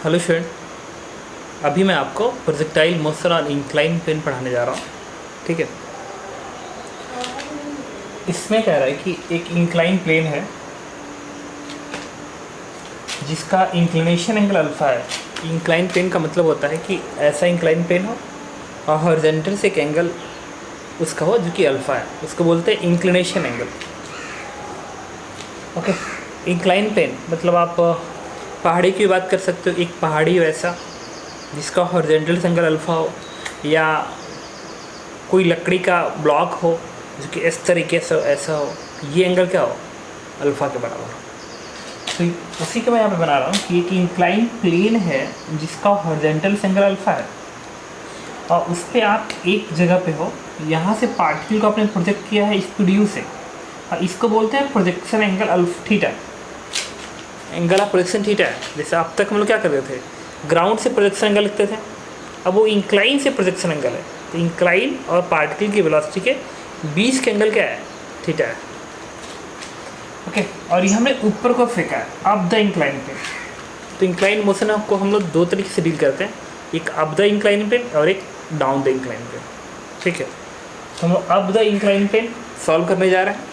Hello student, अभी मैं आपको projectile motion on incline plane पढ़ाने जा रहा हूँ। ठीक है, इसमें कह रहा है कि एक इंक्लाइन प्लेन है जिसका इंक्लिनेशन एंगल अल्फा है। इंक्लाइन प्लेन का मतलब होता है कि ऐसा इंक्लाइन प्लेन हो और हॉरिजॉन्टल से एक एंगल उसका हो जो कि अल्फा है, उसको बोलते हैं inclination angle. Okay, incline plane मतलब आप पहाड़ी की बात कर सकते हो, एक पहाड़ी वैसा जिसका हॉरिजॉन्टल से एंगल अल्फा हो, या कोई लकड़ी का ब्लॉक हो जो कि इस तरीके से ऐसा हो, ये एंगल क्या हो, अल्फ़ा के बराबर हो। तो उसी को मैं यहाँ पे बना रहा हूँ कि एक इंक्लाइन प्लेन है जिसका हॉरिजॉन्टल से एंगल अल्फ़ा है और उस पर आप एक जगह पे हो, यहाँ से पार्टिकल को आपने प्रोजेक्ट किया है स्पीड यू से, और इसको बोलते हैं projection angle theta. Angle of projection theta है। जैसे अब तक हम लोग क्या करते थे, ग्राउंड से प्रोजेक्शन एंगल लिखते थे, अब वो इंक्लाइन से प्रोजेक्शन एंगल है। तो इंक्लाइन और पार्टिकल की वेलोसिटी के बीच के एंगल क्या है, थीटा है। ओके, और ये हमने ऊपर को फेंका है अप द इंक्लाइन प्लेन। तो इंक्लाइन मोशन को हम लोग दो तरीके से डील करते हैं, एक अप द इंक्लाइन प्लेन और एक डाउन द इंक्लाइन प्लेन। ठीक है, तो हम लोग up the incline plane solve करने जा रहे हैं।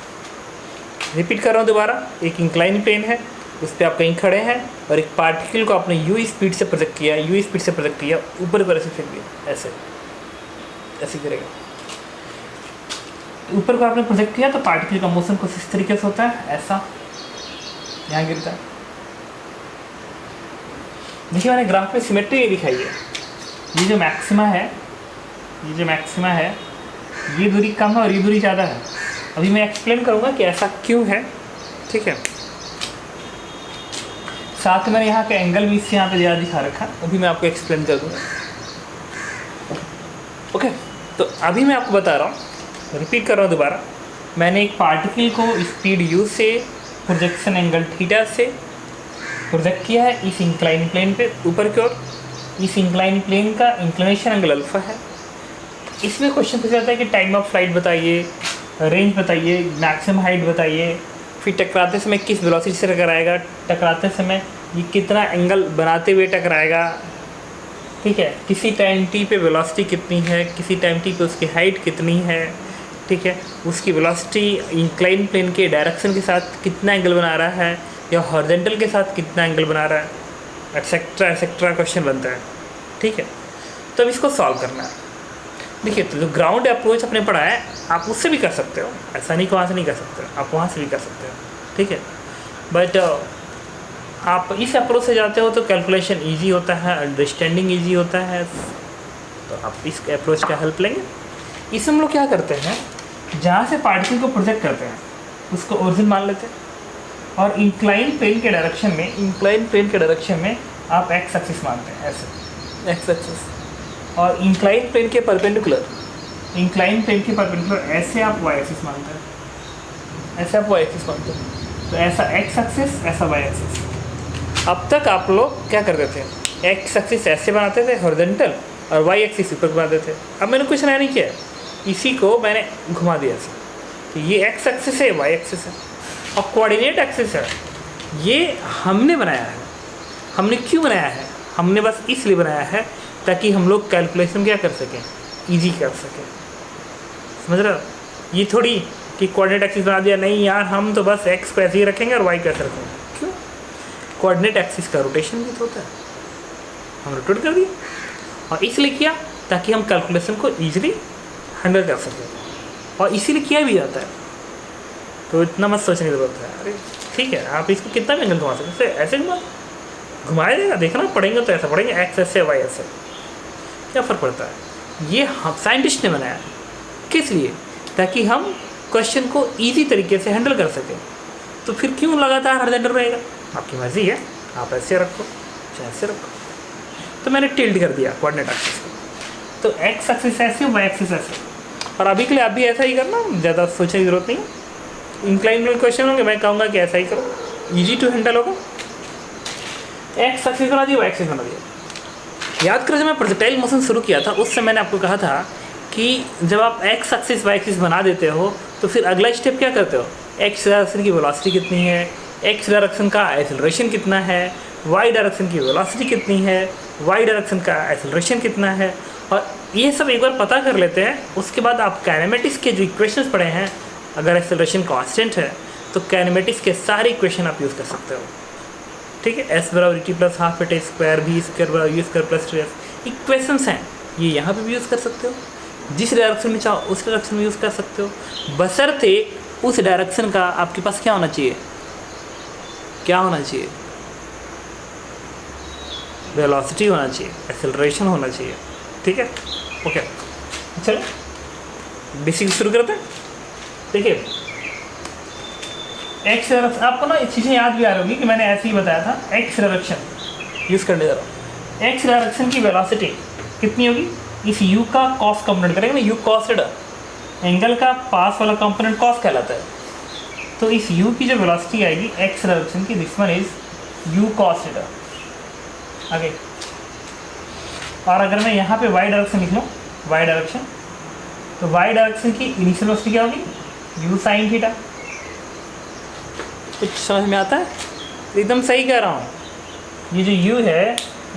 रिपीट कर रहा हूँ दोबारा, एक इंक्लाइन प्लेन है, उस पर आप कहीं खड़े हैं और एक पार्टिकल को आपने यू स्पीड से प्रोजेक्ट किया, यू स्पीड से प्रोजेक्ट किया, ऊपर पर ऐसे फेंक दिया, ऐसे ऐसे करेगा। ऊपर को आपने प्रोजेक्ट किया तो पार्टिकल का मोशन कुछ इस तरीके से होता है, ऐसा यहाँ गिरता है। देखिए मैंने ग्राफ में सिमेट्री ये दिखाई है, ये जो मैक्सिमा है, ये जो मैक्सिमा है, ये दूरी कम है और ये दूरी ज़्यादा है। अभी मैं एक्सप्लेन करूँगा कि ऐसा क्यों है। ठीक है, साथ में मैंने यहाँ का एंगल भी इससे यहाँ पे ज़्यादा दिखा रखा, अभी मैं आपको एक्सप्लेन कर दूँगा। ओके, तो अभी मैं आपको बता रहा हूँ, रिपीट कर रहा हूँ दोबारा। मैंने एक पार्टिकल को स्पीड यू से प्रोजेक्शन एंगल थीटा से प्रोजेक्ट किया है इस इंक्लाइन प्लेन पे ऊपर की ओर। इस इंक्लाइन प्लेन का इंक्लिनेशन एंगल अल्फा है। इसमें क्वेश्चन पूछा जाता है कि टाइम ऑफ फ्लाइट बताइए, रेंज बताइए, मैक्सिमम हाइट बताइए, फिर टकराते समय किस वेलोसिटी से टकराएगा, टकराते समय ये कितना एंगल बनाते हुए टकराएगा। ठीक है, किसी टाइम टी पे वेलोसिटी कितनी है, किसी टाइम टी पे उसकी हाइट कितनी है। ठीक है, उसकी वेलोसिटी इंक्लाइन प्लेन के डायरेक्शन के साथ कितना एंगल बना रहा है या हॉरिजॉन्टल के साथ कितना एंगल बना रहा है, एक्सेट्रा एक्सेट्रा क्वेश्चन बनता है। ठीक है, तो अब इसको सॉल्व करना है। देखिए, तो जो ग्राउंड अप्रोच आपने पढ़ा है आप उससे भी कर सकते हो, ऐसा नहीं कि वहाँ से नहीं कर सकते, आप वहाँ से भी कर सकते हो। ठीक है, बट आप इस अप्रोच से जाते हो तो कैलकुलेशन इजी होता है, अंडरस्टैंडिंग इजी होता है, तो आप इस अप्रोच का हेल्प लेंगे। इसमें हम लोग क्या करते हैं, जहाँ से पार्टिकल को प्रोजेक्ट करते हैं उसको ओरिजिन मान लेते हैं, और इंक्लाइन प्लेन के डायरेक्शन में, इंक्लाइन प्लेन के डायरेक्शन में आप एक्स एक्सिस मानते हैं, ऐसे एक्स एक्सिस, और इंक्लाइन प्लेन के परपेंडिकुलर, इंक्लाइन प्लेन के परपेंडिकुलर ऐसे आप वाई एक्सिस मानते हैं, ऐसे आप वाई एक्सिस मानते हैं। तो ऐसा एक्स एक्सिस, ऐसा वाई एक्सिस। अब तक आप लोग क्या करते थे, एक्स एक्सिस ऐसे बनाते थे हॉरिजॉन्टल और वाई एक्सिस ऊपर बनाते थे। अब मैंने कुछ नया नहीं किया, इसी को मैंने घुमा दिया ऐसे, तो ये एक्स एक्सिस है, वाई एक्सिस है, और कोऑर्डिनेट एक्सिस है, ये हमने बनाया है। हमने क्यों बनाया है, हमने बस इसलिए बनाया है ताकि हम लोग कैलकुलेशन क्या कर सकें, ईजी कर सकें। समझ रहे हो, ये थोड़ी कि कोऑर्डिनेट एक्सिस बना दिया, नहीं यार, हम तो बस एक्स को ऐसे ही रखेंगे और वाई को ऐसे रखेंगे। क्यों, कोऑर्डिनेट एक्सिस का रोटेशन भी तो होता है, हम रोटेट कर दिए, और इसलिए किया ताकि हम कैलकुलेशन को ईजिली हैंडल कर सकें, और इसीलिए किया भी जाता है। तो इतना मत सोचने की ज़रूरत है। अरे ठीक है, आप इसको कितना भी एंगल घुमा सकते हैं, ऐसे घुमाया जाएगा, देखना पढ़ेंगे तो ऐसा पढ़ेंगे, एक्स ऐसे वाई ऐसे, क्या फ़र्क पड़ता है। ये हम साइंटिस्ट ने बनाया, किस लिए, ताकि हम क्वेश्चन को ईजी तरीके से हैंडल कर सकें। तो फिर क्यों लगातार हॉरिजॉन्टल रहेगा, आपकी मर्ज़ी है, आप ऐसे रखो चाहे ऐसे रखो। तो मैंने टिल्ट कर दिया कोऑर्डिनेट एक्सिस को, तो एक्स एक्सिस ऐसे, वाई एक्सिस ऐसे, और अभी के लिए आप भी ऐसा ही करना, ज़्यादा सोचने की ज़रूरत नहीं। इंक्लाइन में क्वेश्चन होंगे, मैं कहूँगा कि ऐसा ही करो, ईजी टू हैंडल होगा। एक्स एक्सिस बना दिया, वाई एक्सिस बना दिया। याद करो, जब मैं प्रोजेक्टाइल मोशन शुरू किया था उस समय मैंने आपको कहा था कि जब आप एक्स एक्सिस वाई एक्सिस बना देते हो तो फिर अगला स्टेप क्या करते हो, एक्स डायरेक्शन की वेलोसिटी कितनी है, एक्स डायरेक्शन का एक्सेलरेशन कितना है, वाई डायरेक्शन की वेलोसिटी कितनी है, वाई डायरेक्शन का एक्सेलरेशन कितना है, और ये सब एक बार पता कर लेते हैं। उसके बाद आप काइनेमेटिक्स के जो इक्वेशंस पढ़े हैं, अगर एक्सेलरेशन कांस्टेंट है तो काइनेमेटिक्स के सारे इक्वेशन आप यूज़ कर सकते हो। ठीक है, एस बराबर t plus half at square, v square बराबर u square plus 2s equations हैं, ये यहाँ पे भी यूज़ कर सकते हो। जिस डायरेक्शन में चाहो उस डायरेक्शन में यूज़ कर सकते हो, बशर्ते उस डायरेक्शन का आपके पास क्या होना चाहिए, क्या होना चाहिए, वेलोसिटी होना चाहिए, एक्सेलरेशन होना चाहिए। ठीक है, ओके, चलो बेसिक शुरू करते हैं। देखिए एक्स डायरेक्शन, आपको ना चीज़ें याद भी आ रही होगी कि मैंने ऐसे ही बताया था। एक्स डायरेक्शन यूज़ करने जा रहा हूँ। एक्स डायरेक्शन की वेलोसिटी कितनी होगी, इस यू का कॉस कंपोनेंट करेंगे ना, यू कॉस थीटा, एंगल का पास वाला कंपोनेंट कॉस कहलाता है। तो इस यू की जो वेलोसिटी आएगी एक्स डायरेक्शन की, this one is you cos theta. आगे, और अगर मैं यहाँ पे वाई डायरेक्शन लिख लूँ, वाई डायरेक्शन, तो वाई डायरेक्शन की इनिशियल वेलोसिटी क्या होगी, यू साइन थीटा। कुछ समझ में आता है, एकदम सही कह रहा हूँ। ये जो यू है,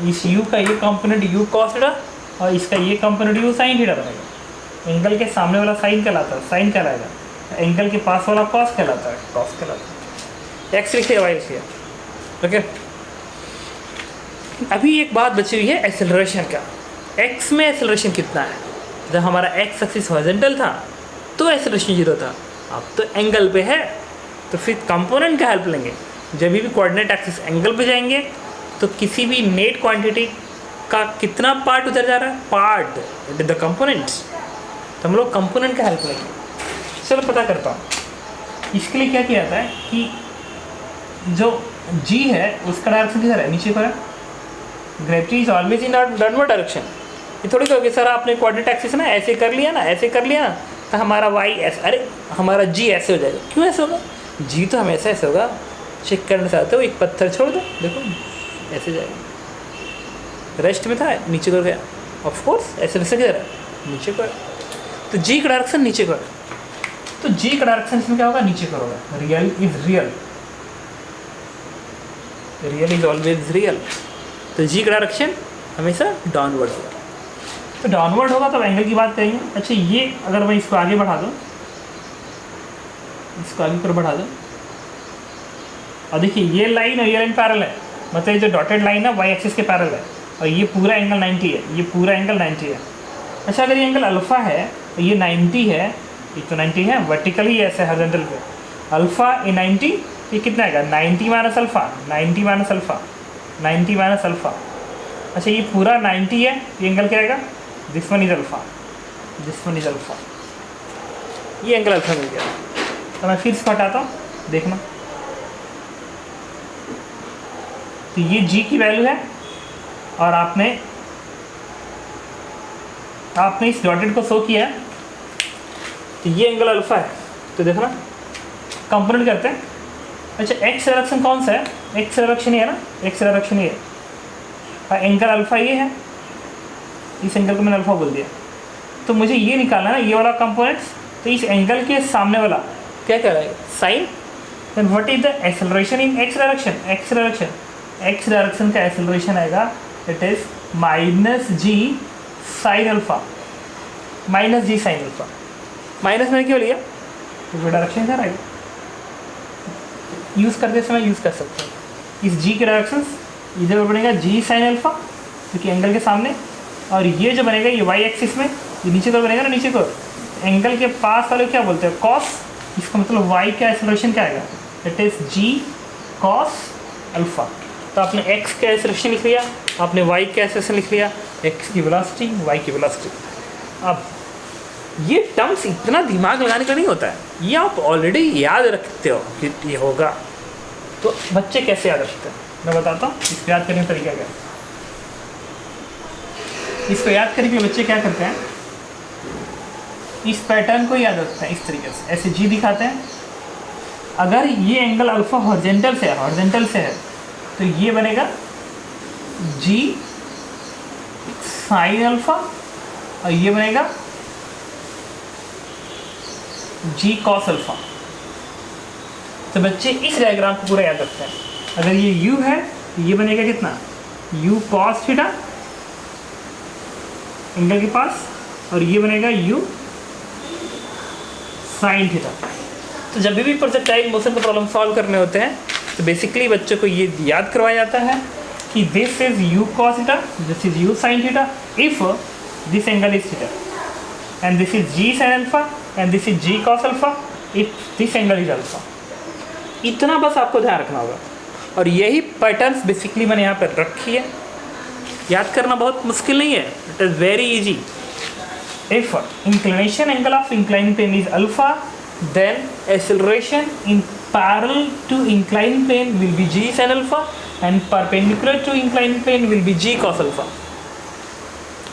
इस यू का ये कंपोनेंट यू कॉस थीटा और इसका ये कंपोनेंट यू साइन थीटा बनेगा। एंगल के सामने वाला साइन कहलाता है, साइन कहलाएगा, एंगल के पास वाला कॉस कहलाता है, कॉस कहलाता है। एक्स लिखिए, वाई लिखिए, ओके। अभी एक बात बची हुई है एक्सेलरेशन का। एक्स में एक्सेलरेशन कितना है, जब हमारा एक्स एक्सिस हॉरिजॉन्टल था तो एक्सेलरेशन 0 था, अब तो एंगल पे है, तो फिर कंपोनेंट का हेल्प लेंगे। जब भी कोऑर्डिनेट एक्सिस एंगल पे जाएंगे तो किसी भी नेट क्वांटिटी का कितना पार्ट उधर जा रहा है, part it is the components, तो हम लोग कंपोनेंट का हेल्प लेंगे। चलो पता करता हूँ। इसके लिए क्या किया जाता है कि जो जी है उसका डायरेक्शन किधर है, नीचे पर है। Gravity is always in downward direction. ये थोड़ी कहोगे सर आपने कोऑर्डिनेट एक्सिस ना ऐसे कर लिया ना, ऐसे कर लिया ना, तो हमारा वाई ऐसे, अरे हमारा जी ऐसे हो जाएगा। क्यों ऐसे होगा, जी तो हमेशा ऐसे होगा। चेक करना चाहते हो, एक पत्थर छोड़ दो, देखो ऐसे जाएगा। रेस्ट में था, नीचे को गया, ऑफकोर्स ऐसे वैसे किधर है, नीचे को है, तो जी का डायरेक्शन नीचे को है। तो जी का डायरेक्शन इसमें क्या होगा, नीचे को होगा। Real is real, real is always real, तो जी का डायरेक्शन हमेशा डाउनवर्ड होगा। तो डाउनवर्ड होगा तो एंगल की बात करेंगे। अच्छा, ये अगर मैं इसको आगे बढ़ा दूँ, इसको आगे पर बढ़ा दूँ, और देखिए ये लाइन और ये लाइन पैरेलल है, मतलब ये जो डॉटेड लाइन है वाई एक्सिस के पैरेलल है, और ये पूरा एंगल 90 है, ये पूरा एंगल 90 है। अच्छा, अगर ये एंगल अल्फ़ा है तो ये 90 है, ये तो 90 है, वर्टिकली ऐसे हॉरिजॉन्टल पे अल्फ़ा ए 90, ये कितना आएगा 90 minus alpha, 90 minus alpha, 90 minus alpha. अच्छा, ये पूरा 90 है, ये एंगल क्या आएगा, this one is alpha, this one is alpha, ये एंगल अल्फ़ा मिल गया। तो मैं फिर इसको हटाता हूँ, देखना, तो ये जी की वैल्यू है, और आपने इस डॉटेड को शो किया है, तो ये एंगल अल्फ़ा है। तो देखना कंपोनेंट करते हैं। अच्छा, एक्स डायरेक्शन कौन सा है, एक्स डायरेक्शन ही है ना, एक्स डायरेक्शन ही है, और एंगल अल्फ़ा ये है, इस एंगल को मैंने अल्फ़ा बोल दिया। तो मुझे ये निकालना है ना, ये वाला कंपोनेंट्स, तो इस एंगल के सामने वाला क्या कहलाएगा, sine. Then what is the acceleration in X direction, X direction, X direction का एक्सेलरेशन आएगा, it is minus G sine alpha, minus G sine alpha. Minus मैंने क्यों लिया, तो डायरेक्शन इधर आएगा, यूज़ करते समय यूज़ कर सकते हैं। इस जी के डायरेक्शन इधर बनेगा जी साइन अल्फ़ा, क्योंकि एंगल के सामने, और ये जो बनेगा ये वाई एक्सिस में, ये नीचे को बनेगा ना, नीचे को एंगल के पास वाले क्या बोलते हैं, कॉस। इसका मतलब वाई का एक्सेलरेशन क्या आएगा, it is G cos alpha. तो आपने एक्स का एक्सेलरेशन लिख लिया, आपने वाई का एक्सेलरेशन लिख लिया, एक्स की वेलोसिटी, वाई की वेलोसिटी। अब ये टर्म्स इतना दिमाग लगाने का नहीं होता है, ये आप ऑलरेडी याद रखते हो कि ये होगा। तो बच्चे कैसे याद रखते हैं, मैं बताता हूँ इसको याद करने का तरीका क्या है। इसको याद करने के लिए बच्चे क्या करते हैं, इस पैटर्न को याद रखते हैं, इस तरीके से ऐसे जी दिखाते हैं। अगर ये एंगल अल्फ़ा हॉरिजॉन्टल से है, हॉरिजॉन्टल से है, तो ये बनेगा जी साइन अल्फ़ा, और ये बनेगा जी कॉस अल्फ़ा। तो बच्चे इस डायग्राम को पूरा याद रखते हैं। अगर ये u है ये बनेगा कितना, u cos थीटा एंगल के पास, और ये बनेगा u sin थीटा। तो जब भी प्रोजेक्टाइल मोशन का प्रॉब्लम सॉल्व करने होते हैं तो बेसिकली बच्चों को ये याद करवाया जाता है कि this is u cos theta, this is u sin theta if this angle is theta, and this is g sin alpha and this is g cos alpha if this angle is alpha. इतना बस आपको ध्यान रखना होगा, और यही patterns basically मैंने यहाँ पर रखी है। याद करना बहुत मुश्किल नहीं है, it is very easy. If inclination angle of inclined plane is alpha, then acceleration in parallel to inclined plane will be g sin alpha and perpendicular to inclined plane will be g cos alpha।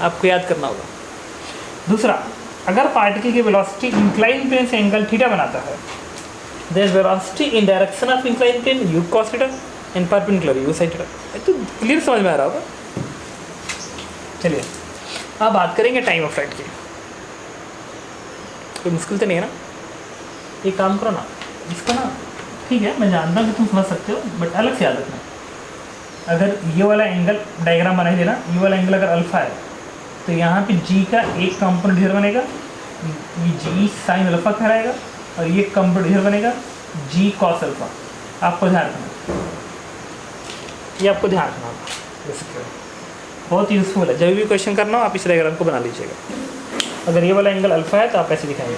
आपको याद करना होगा। दूसरा, अगर particle की velocity inclined plane से angle theta बनाता है, then velocity in direction of inclined plane u cos theta and perpendicular u sin theta। तो क्लियर समझ में आ रहा होगा। चलिए अब बात करेंगे टाइम ऑफ फ्लाइट की। कोई मुश्किल तो नहीं है ना? एक काम करो ना, इसका ना, ठीक है मैं जानता हूँ कि तुम समझ सकते हो, बट अलग से याद रखना। अगर ये वाला एंगल डायग्राम बनाई देना, ये वाला एंगल अगर अल्फा है तो यहाँ पे g का एक कंपोनेंट इधर बनेगा, ये g साइन अल्फा कहलाएगा, और ये कंपोनेंट इधर बनेगा g cos अल्फा। आपको ध्यान रखना, ये आपको ध्यान रखना होगा बेसिकली, बहुत यूजफुल है। जब भी क्वेश्चन करना हो आप इस डायग्राम को बना लीजिएगा। अगर ये वाला एंगल अल्फा है तो आप ऐसे दिखाएंगे,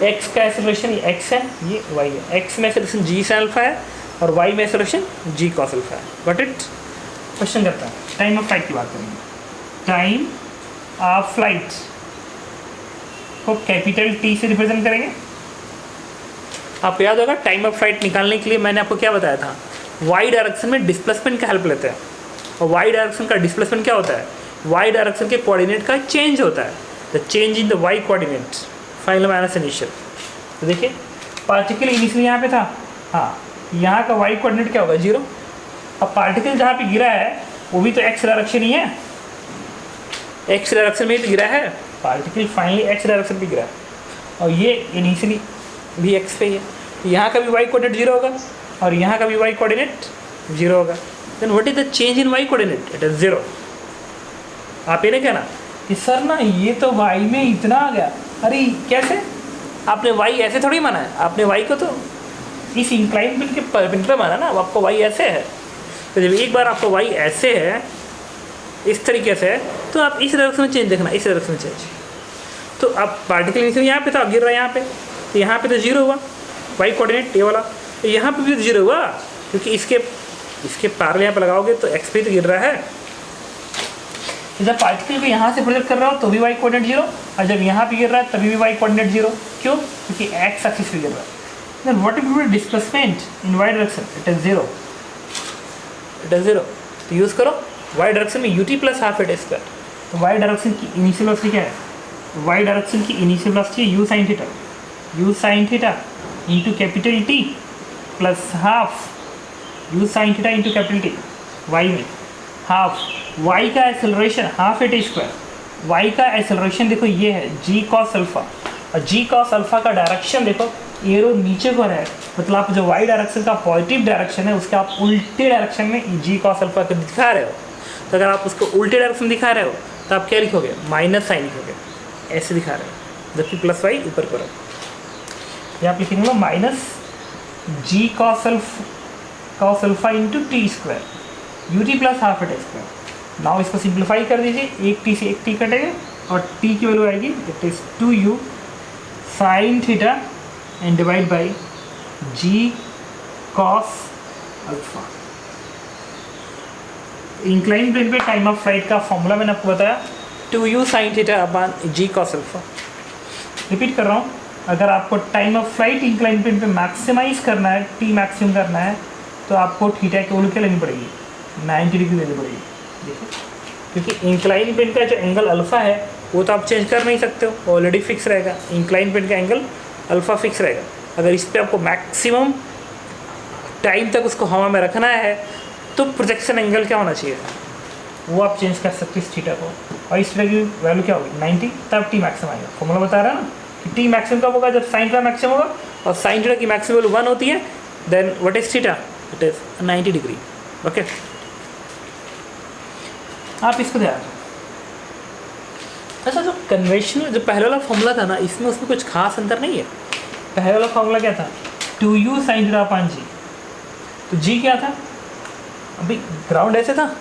x का एक्सेलरेशन ये x है, ये y है, x में एक्सेलरेशन g sin अल्फा है और y में एक्सेलरेशन g cos अल्फा है। Got it? क्वेश्चन करता है, टाइम ऑफ फ्लाइट की बात करेंगे। टाइम ऑफ फ्लाइट को कैपिटल T से रिप्रेजेंट करेंगे। आपको याद होगा टाइम ऑफ फ्लाइट निकालने के लिए मैंने आपको क्या बताया था, y डायरेक्शन में डिस्प्लेसमेंट का हेल्प लेते हैं, और y डायरेक्शन का डिस्प्लेसमेंट क्या होता है, y डायरेक्शन के कोऑर्डिनेट का चेंज होता है, the change in the y coordinate final minus initial. तो देखिए पार्टिकल इनिशियल यहाँ पे था, हाँ यहाँ का y कोऑर्डिनेट क्या होगा, 0। अब पार्टिकल जहाँ पे गिरा है वो भी तो x डायरेक्शन ही है, x डायरेक्शन में ही तो गिरा है पार्टिकल, फाइनली x डायरेक्शन पे गिरा है, और ये इनिशियली भी x पे ही है। तो यहाँ का भी y कोऑर्डिनेट 0 होगा और यहाँ का भी y कोऑर्डिनेट 0 होगा। Then what is the change in y coordinate, it is 0। आप ये नहीं कहना कि सर ना ये तो y में इतना आ गया, अरे कैसे, आपने y ऐसे थोड़ी माना है, आपने y को तो इस इंक्लाइन प्लेन के परपेंडिकुलर माना ना, अब आपको y ऐसे है। तो जब एक बार आपको y ऐसे है, इस तरीके से है, तो आप इस डायरेक्शन में चेंज देखना, इस डायरेक्शन में चेंज। तो अब पार्टिकल इनिशियल यहाँ पे था, अब गिर रहा है यहाँ पे, तो यहाँ पे तो 0 हुआ y कोऑर्डिनेट ये वाला, तो यहाँ पे भी तो 0 हुआ, क्योंकि इसके पैरेलल यहाँ पे लगाओगे तो x पे तो गिर रहा है। जब पार्टिकल को यहाँ से प्रोजेक्ट कर रहा हो तो भी y कोऑर्डिनेट 0, और जब यहाँ पे गिर रहा है तभी भी y कोऑर्डिनेट 0। क्यों? क्योंकि x एक्सिस पे गिर रहा है। Then what will be displacement in y direction, it is 0, it is 0। तो यूज़ करो y डायरेक्शन में ut plus half at square. तो y डायरेक्शन की इनिशियल वेलोसिटी क्या है, y डायरेक्शन की initial velocity u sin theta, u sin theta into capital T plus half u sin theta into capital T, y में half, y का acceleration half at square, y का acceleration देखो ये है g cos alpha, और g cos alpha का direction देखो arrow नीचे को है, मतलब आप जो y डायरेक्शन का पॉजिटिव डायरेक्शन है उसके आप उल्टे डायरेक्शन में g cos अल्फा को दिखा रहे हो। तो अगर आप उसको उल्टे डायरेक्शन दिखा रहे हो तो आप क्या लिखोगे, माइनस साइन लिखोगे, ऐसे दिखा रहे हो, जबकि प्लस y ऊपर को रहो, ये आप लिखेंगे minus g cos alpha into T square ut plus half at square. Now इसको सिंप्लीफाई कर दीजिए, एक t से एक t कटेगा और t की वैल्यू आएगी, it is 2u sin theta and divide by g cos alpha. Incline plane पे टाइम ऑफ फ्लाइट का फॉर्मूला मैंने आपको बताया, 2u sin theta upon g cos alpha. Repeat कर रहा हूँ, अगर आपको time of flight incline plane पे मैक्सिमाइज करना है, t मैक्सिमम करना है, तो आपको थीटा की वैल्यू क्या लेनी पड़ेगी, 90 डिग्री लेनी पड़ेगी। देखिए क्योंकि इंक्लाइन प्लेन का जो एंगल अल्फ़ा है वो तो आप चेंज कर नहीं सकते हो, ऑलरेडी फिक्स रहेगा, इंक्लाइन प्लेन का एंगल अल्फ़ा फिक्स रहेगा। अगर इस पर आपको मैक्सिमम टाइम तक उसको हवा में रखना है तो प्रोजेक्शन एंगल क्या होना चाहिए, वो आप चेंज कर सकते हैं इस थीटा को, और इस थीटा की वैल्यू क्या होगी 90, तब टी मैक्सिमम आएगा। फॉर्मूला बता रहा है ना कि टी मैक्सिमम कब होगा, जब साइन थीटा मैक्सिमम होगा, और साइन थीटा की मैक्सिमम वैल्यू 1 होती है, then what is theta, it is 90 degree. Okay आप इसको ध्यान रखें। अच्छा, जो कन्वेंशनल जो पहले वाला फॉर्मूला था ना, इसमें उसमें कुछ खास अंतर नहीं है। पहले वाला फॉर्मूला क्या था, 2u sin थीटा अपान जी। तो जी क्या था, अभी ग्राउंड ऐसे था,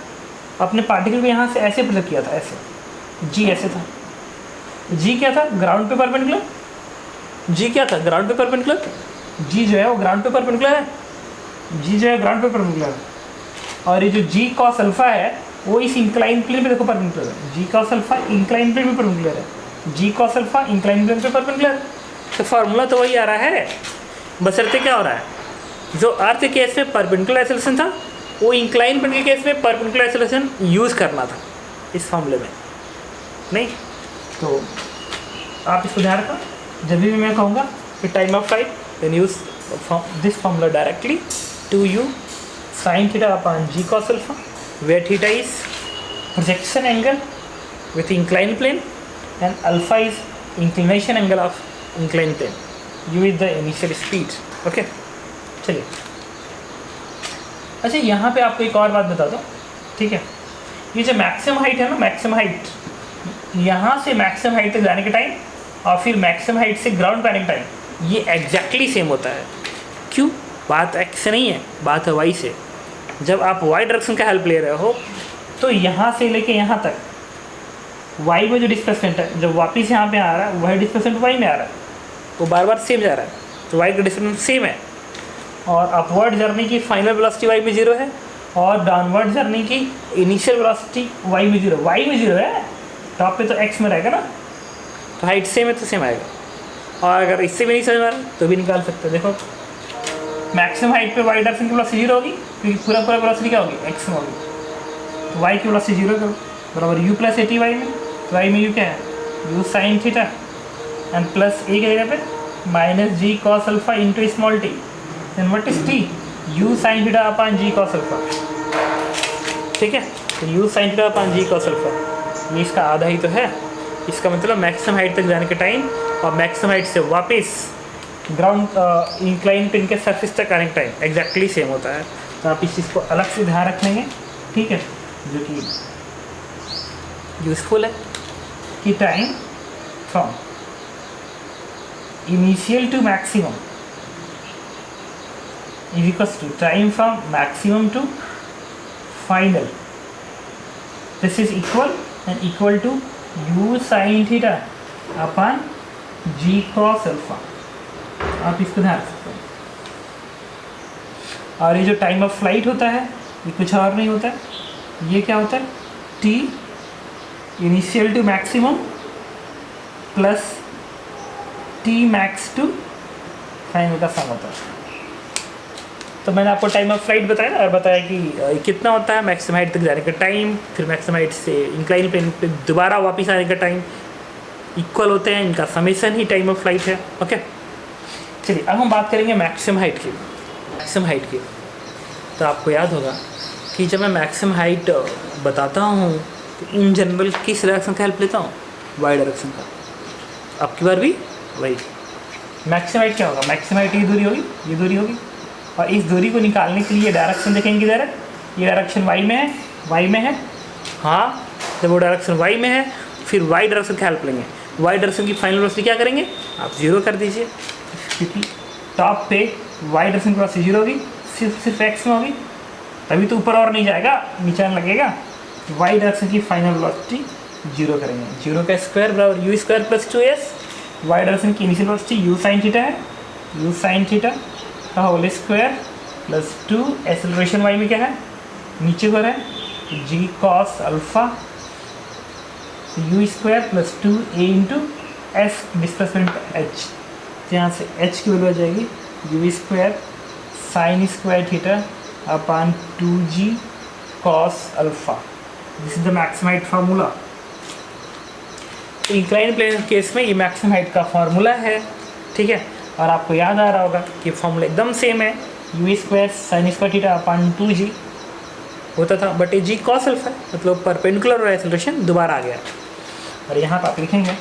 अपने पार्टिकल को यहाँ से ऐसे प्रोजेक्ट किया था, ऐसे जी ऐसे था। जी क्या था, ग्राउंड पे परपेंडिकुलर। जी क्या था, ग्राउंड पे परपेंडिकुलर। जी जो है वो ग्राउंड पे परपेंडिकुलर है, जी जो है ग्राउंड पे परपेंडिकुलर है। और ये जो जी कॉस अल्फा है वो इस इंक्लाइन प्लेन पे देखो परपेंडिकुलर है। G cos alpha incline plane पे परपेंडिकुलर है, g cos alpha incline plane पे परपेंडिकुलर है। तो फार्मूला तो वही आ रहा है, बशर्ते क्या हो रहा है, जो अर्थ के केस में परपेंडिकुलर एक्सेलरेशन था वो इंक्लाइन प्लेन के केस में परपेंडिकुलर एक्सेलरेशन यूज़ करना था इस फार्मूले में, नहीं। तो आप इसको ध्यान रखो, जब भी मैं कहूँगा कि time of flight, then use this formula directly, 2u sin theta upon g cos alpha, where theta is projection angle with inclined plane and alpha is inclination angle of inclined plane. u is the initial speed. Okay, चलिए। अच्छा, यहाँ पे आपको एक और बात बता दो, ठीक है। ये जो मैक्सिमम हाइट है ना, मैक्सिमम हाइट, यहाँ से मैक्सिमम हाइट तक जाने के टाइम और फिर मैक्सिमम हाइट से ग्राउंड पे आने के टाइम, ये एग्जैक्टली सेम होता है। क्यों? बात एक्स से नहीं है, बात है वाई से। जब आप वाई डायरेक्शन का हेल्प ले रहे हो तो यहाँ से लेके यहाँ तक वाई में जो डिस्प्लेसमेंट है, जब वापस यहाँ पे आ रहा है वही डिस्प्लेसमेंट वाई में आ रहा है, वो बार बार सेम जा रहा है, तो वाई का डिस्प्लेसमेंट सेम है। और अपवर्ड जर्नी की फाइनल वेलोसिटी वाई में 0 है और डाउनवर्ड जर्नी की इनिशियल वेलोसिटी वाई में 0, वाई में 0 है, टॉप पे तो एक्स में रहेगा ना, तो हाइट सेम है तो सेम आएगा। और अगर इससे भी नहीं समझ में आ रहा तो भी निकाल सकते हो। देखो, मैक्सिमम हाइट पे वाई डायरेक्शन की वेलोसिटी 0 होगी, क्योंकि पूरा वेलोसिटी क्या होगी, एक्स में होगी, तो वाई की वेलोसिटी 0 करो, बराबर u plus a t y में। तो वाई में u क्या है, u sine theta and plus a की जगह पे minus ji cos alpha into small t, then what is t, u sine theta upon g cos alpha, ठीक है। तो u sine theta upon g cos alpha, ये इसका आधा ही तो है। इसका मतलब मैक्सिमम हाइट तक जाने के टाइम और मैक्सिमम हाइट से वापस ग्राउंड इंक्लाइन प्लेन के सरफेस तक आने का टाइम एग्जैक्टली सेम होता है। तो आप इस चीज़ को अलग से ध्यान रखेंगे, ठीक है, जो कि यूज़फुल है, कि time from initial to maximum is equals to time from maximum to final, this is equal to u sine theta upon g cos alpha. आप इसको ध्यान रख सकते हैं। और ये जो टाइम ऑफ फ्लाइट होता है ये कुछ और नहीं होता है, ये क्या होता है, t initial to maximum plus t max to final का सम होता है। तो मैंने आपको टाइम ऑफ फ्लाइट बताया ना, और बताया कि कितना होता है मैक्सिमम हाइट तक जाने का टाइम, फिर मैक्सिमम हाइट से इंक्लाइन प्लेन पे दोबारा वापस आने का टाइम इक्वल होते हैं, इनका summation he time of flight है। ओके, चलिए अब हम बात करेंगे मैक्सिमम हाइट की। मैक्सिमम हाइट की तो आपको याद होगा कि जब मैं मैक्सिमम हाइट बताता हूँ तो इन जनरल किस डायरेक्शन का हेल्प लेता हूँ, वाई डायरेक्शन का। अब की बार भी वही मैक्सिमम हाइट क्या होगा, मैक्सिमम हाइट ये दूरी होगी, ये दूरी होगी, और इस दूरी को निकालने के लिए डायरेक्शन देखेंगे किधर है, ये डायरेक्शन वाई में है, वाई में है। हाँ, जब वो डायरेक्शन वाई में है फिर वाई डायरेक्शन का हेल्प लेंगे। वाई डायरेक्शन की फाइनल वेलोसिटी क्या करेंगे, आप 0 कर दीजिए, क्योंकि टॉप पे वाई डायरेक्शन की वेलोसिटी 0 होगी, सिर्फ एक्स में होगी, तभी तो ऊपर और नहीं जाएगा, नीचे लगेगा। वाई डायरेक्शन की फाइनल वेलोसिटी 0 करेंगे, 0 का स्क्वायर बराबर u square plus 2s। Y direction की initial velocity u sine theta है, यू साइन थीटा का whole square plus 2, acceleration y में क्या है, नीचे को है g cos alpha u square plus 2a into s displacement h, यहाँ से h की वैल्यू आ जाएगी u square sine square theta upon 2g cos alpha. This is the maximum height formula. Incline plane case में ये maximum height का formula है, ठीक है। और आपको याद आ रहा होगा कि फॉर्मूला एकदम सेम है, U square sine square theta upon 2g होता था, बट ये जी कॉस अल्फा है, मतलब परपेंडिकुलर और एक्सेलरेशन दोबारा आ गया। और यहाँ पर आप लिखेंगे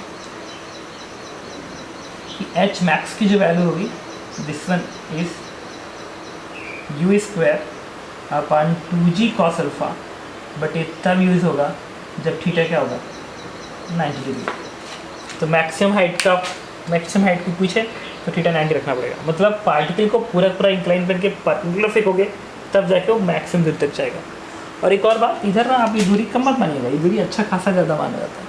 कि एच मैक्स की जो वैल्यू होगी, this one is U square upon 2g cos alpha, but ये तब यूज़ होगा जब थीटा क्या होगा 90 डिग्री। तो मैक्सिमम हाइट की पूछे तो थीटा 90 रखना पड़ेगा, मतलब पार्टिकल को पूरा इंक्लाइन प्लेन के परपेंडिकुलर फेंकोगे तब जाके वो मैक्सिमम दूरी तक जाएगा। और एक और बात, इधर ना आप ये दूरी कम मत मानिएगा, ये दूरी अच्छा खासा ज़्यादा माना जाता है,